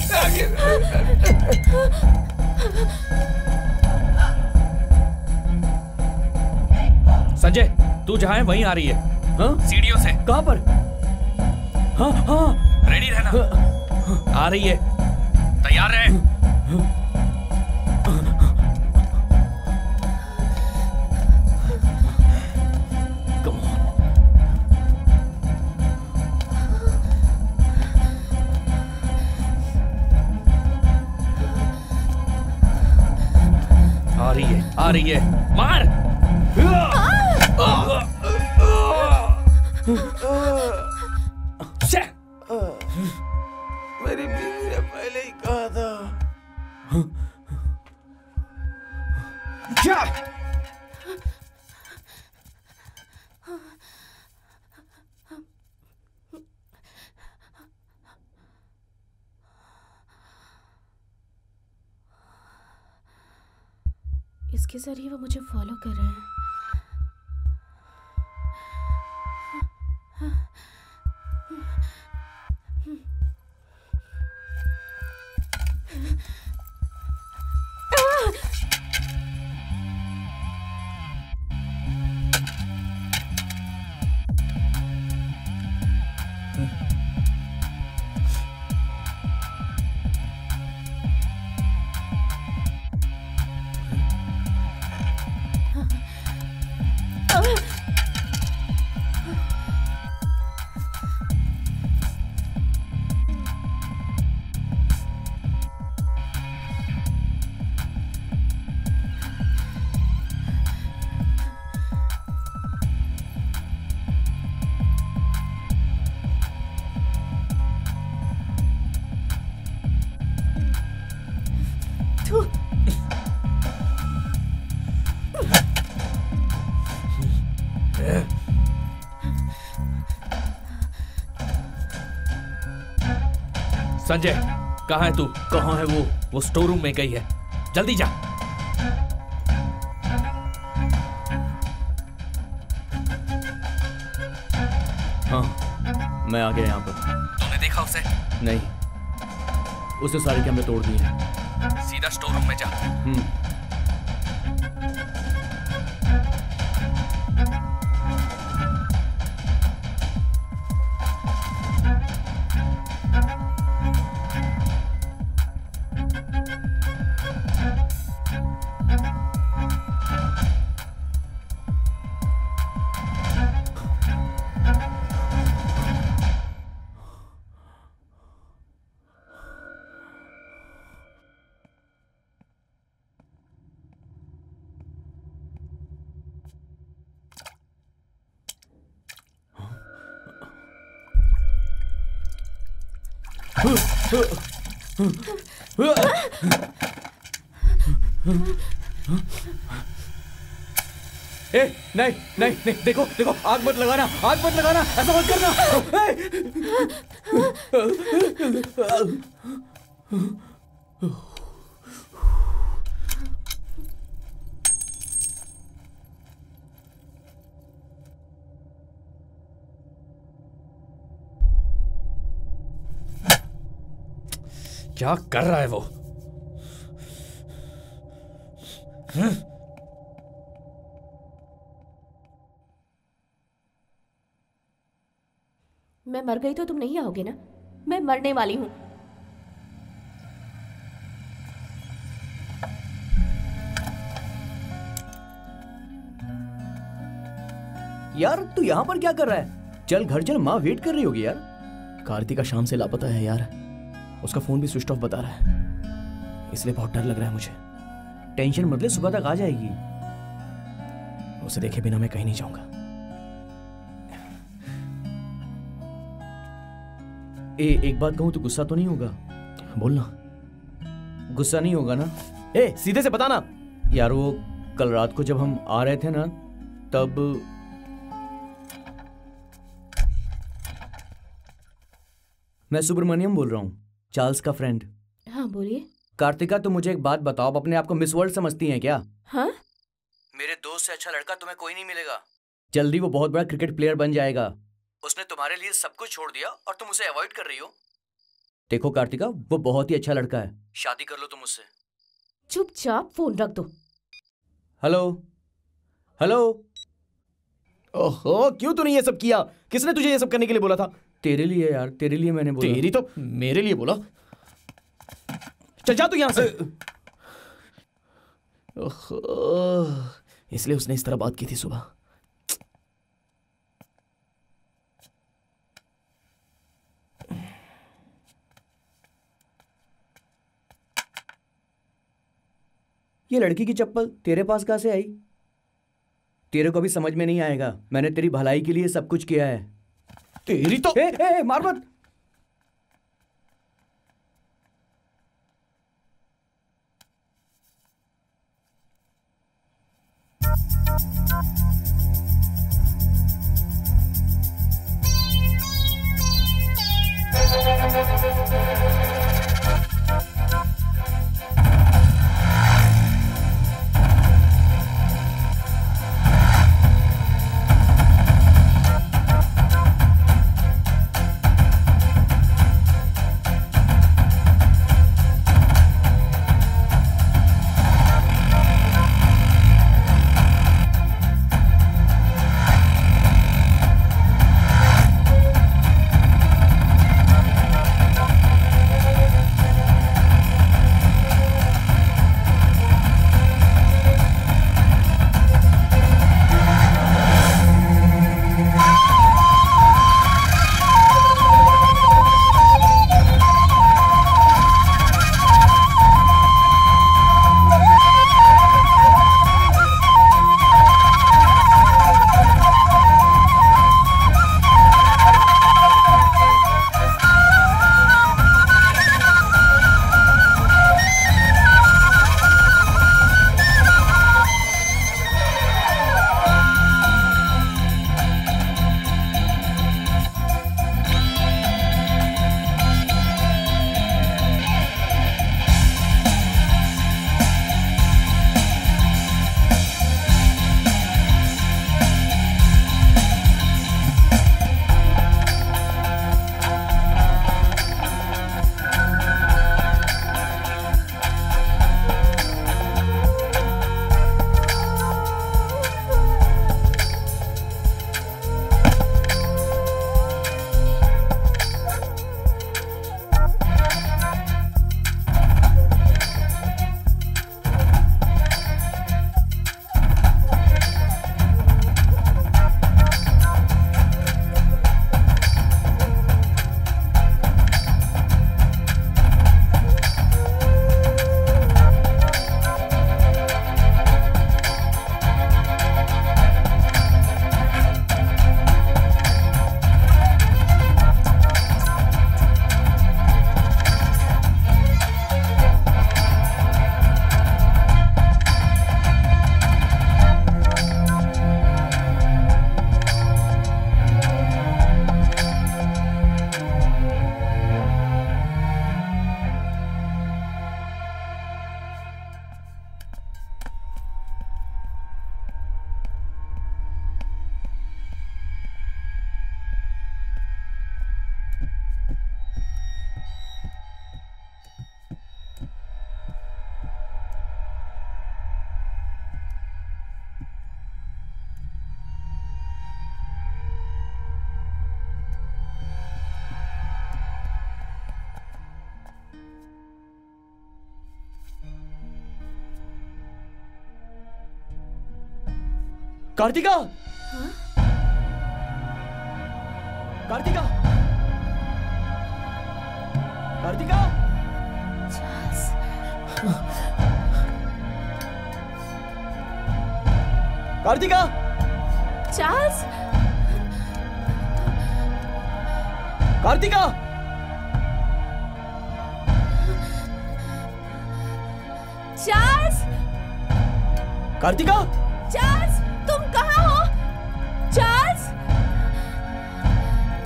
संजय, तू जहाँ है वहीं आ रही है। हाँ? सीढ़ियों से। कहाँ पर? हाँ हाँ, रेडी रहना। आ रही है, तैयार रहे। आ रही है, मार। मेरी बीवी ने पहले ही कहा था। क्या? इसके जरिए वो मुझे फॉलो कर रहे हैं। संजय, कहाँ है तू? कहाँ है वो? वो स्टोर रूम में गई है, जल्दी जा। हाँ, मैं आ गया यहाँ पर। तूने देखा उसे? नहीं, उसने सारे कैमरे तोड़ दिए हैं। सीधा स्टोर रूम में जा। ए, नहीं नहीं नहीं, देखो देखो, आग मत लगाना, आग मत लगाना, ऐसा मत करना। क्या कर रहा है वो? मैं मर गई तो तुम नहीं आओगे ना? मैं मरने वाली हूँ। यार तू यहाँ पर क्या कर रहा है? चल घर चल, माँ वेट कर रही होगी यार। कार्तिका शाम से लापता है यार, उसका फोन भी स्विच ऑफ बता रहा है, इसलिए बहुत डर लग रहा है मुझे। टेंशन मत ले, सुबह तक आ जाएगी। उसे देखे बिना मैं कहीं नहीं जाऊंगा। एक बात कहूं तो गुस्सा तो नहीं होगा? बोलना। गुस्सा नहीं होगा ना? सीधे से बताना। यार वो कल रात को जब हम आ रहे थे ना, तब मैं सुब्रमण्यम बोल रहा हूं, चार्ल्स का फ्रेंड। हाँ बोलिए। कार्तिका, तुम मुझे एक बात बताओ, आप अपने आप को मिस वर्ल्ड समझती हैं क्या? हाँ? मेरे दोस्त से अच्छा लड़का तुम्हें कोई नहीं मिलेगा। जल्दी वो बहुत बड़ा क्रिकेट प्लेयर बन जाएगा। उसने तुम्हारे लिए सब कुछ छोड़ दिया और तुम उसे अवॉइड कर रही हो। देखो कार्तिका, वो बहुत ही अच्छा लड़का है, शादी कर लो तुम उससे। चुपचाप फोन रख दो। Hello hello. ओहो, क्यों तूने ये सब किया? किसने तुझे ये सब करने के लिए बोला था? तेरे लिए यार, तेरे लिए मैंने बोला। तेरी तो मेरे लिए बोला। चल जा तू यहां से। ओहो, इसलिए उसने इस तरह बात की थी सुबह। ये लड़की की चप्पल तेरे पास कहाँ से आई? तेरे को भी समझ में नहीं आएगा, मैंने तेरी भलाई के लिए सब कुछ किया है। तेरी तो मार मत। Kartika! Kartika! Kartika! Kartika! Charles! Kartika! Charles! Kartika! Charles! तुम कहाँ हो? चार्ल्स!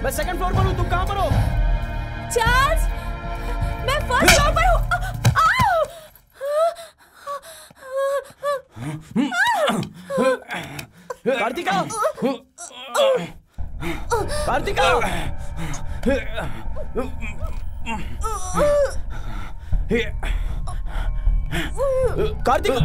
मैं सेकंड फ्लोर पर हूँ, तुम कहाँ पर हो? चार्ल्स! मैं फर्स्ट फ्लोर पर हूँ। Kartika! Kartika! Kartika!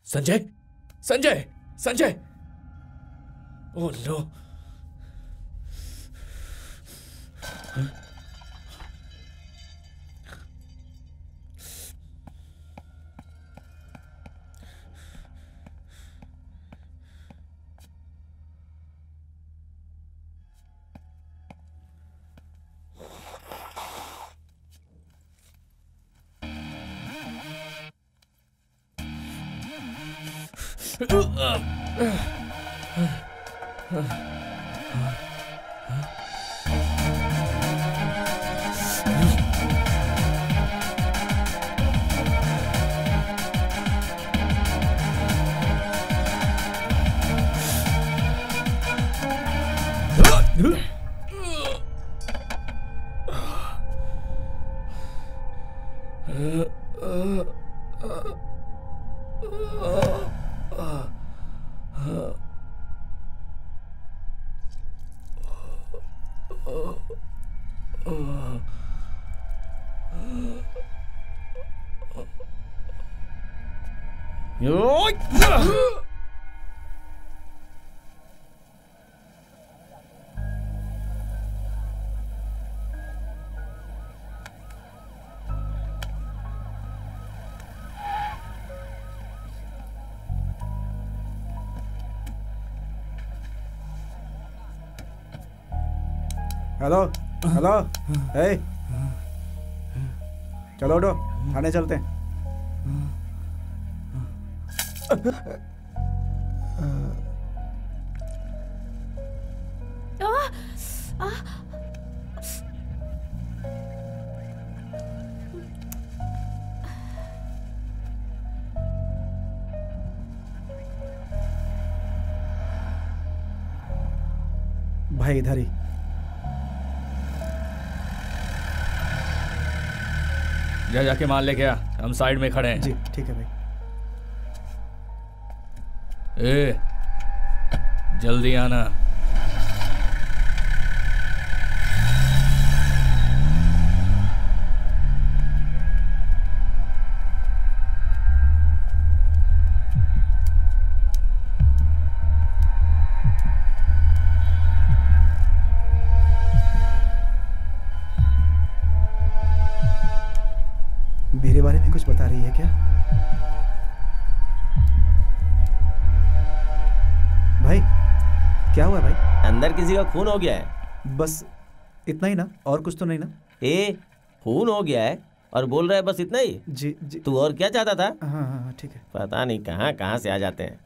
Sanjay, Sanjay, Sanjay! Oh no! Hello hello, hey चलो उठो, थाने चलते हैं। भाई इधर ही। जा जाके माल लेके आ, हम साइड में खड़े हैं। जी ठीक है भाई। ए, जल्दी आना। मेरे बारे में कुछ बता रही है क्या? भाई क्या हुआ भाई? अंदर किसी का खून हो गया है। बस इतना ही ना, और कुछ तो नहीं ना? खून हो गया है और बोल रहा है बस इतना ही? जी जी। तू और क्या चाहता था? हाँ हाँ ठीक है। पता नहीं कहाँ कहाँ से आ जाते हैं।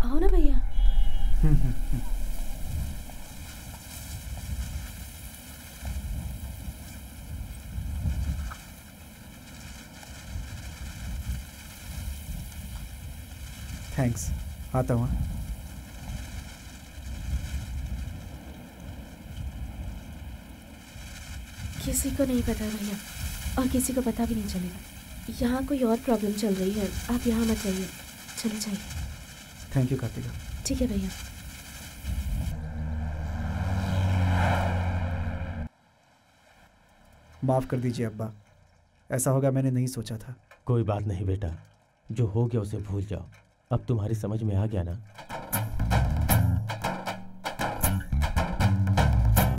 आओ ना भैया। थैंक्स, आता हूँ। किसी को नहीं पता भैया, और किसी को पता भी नहीं चलेगा। यहाँ कोई और प्रॉब्लम चल रही है, आप यहाँ मत जाइए, चले जाइए। Thank you Kartika. ठीक है भैया। माफ़ कर दीजिए अब्बा, ऐसा होगा मैंने नहीं सोचा था। कोई बात नहीं बेटा, जो हो गया उसे भूल जाओ। अब तुम्हारी समझ में आ गया ना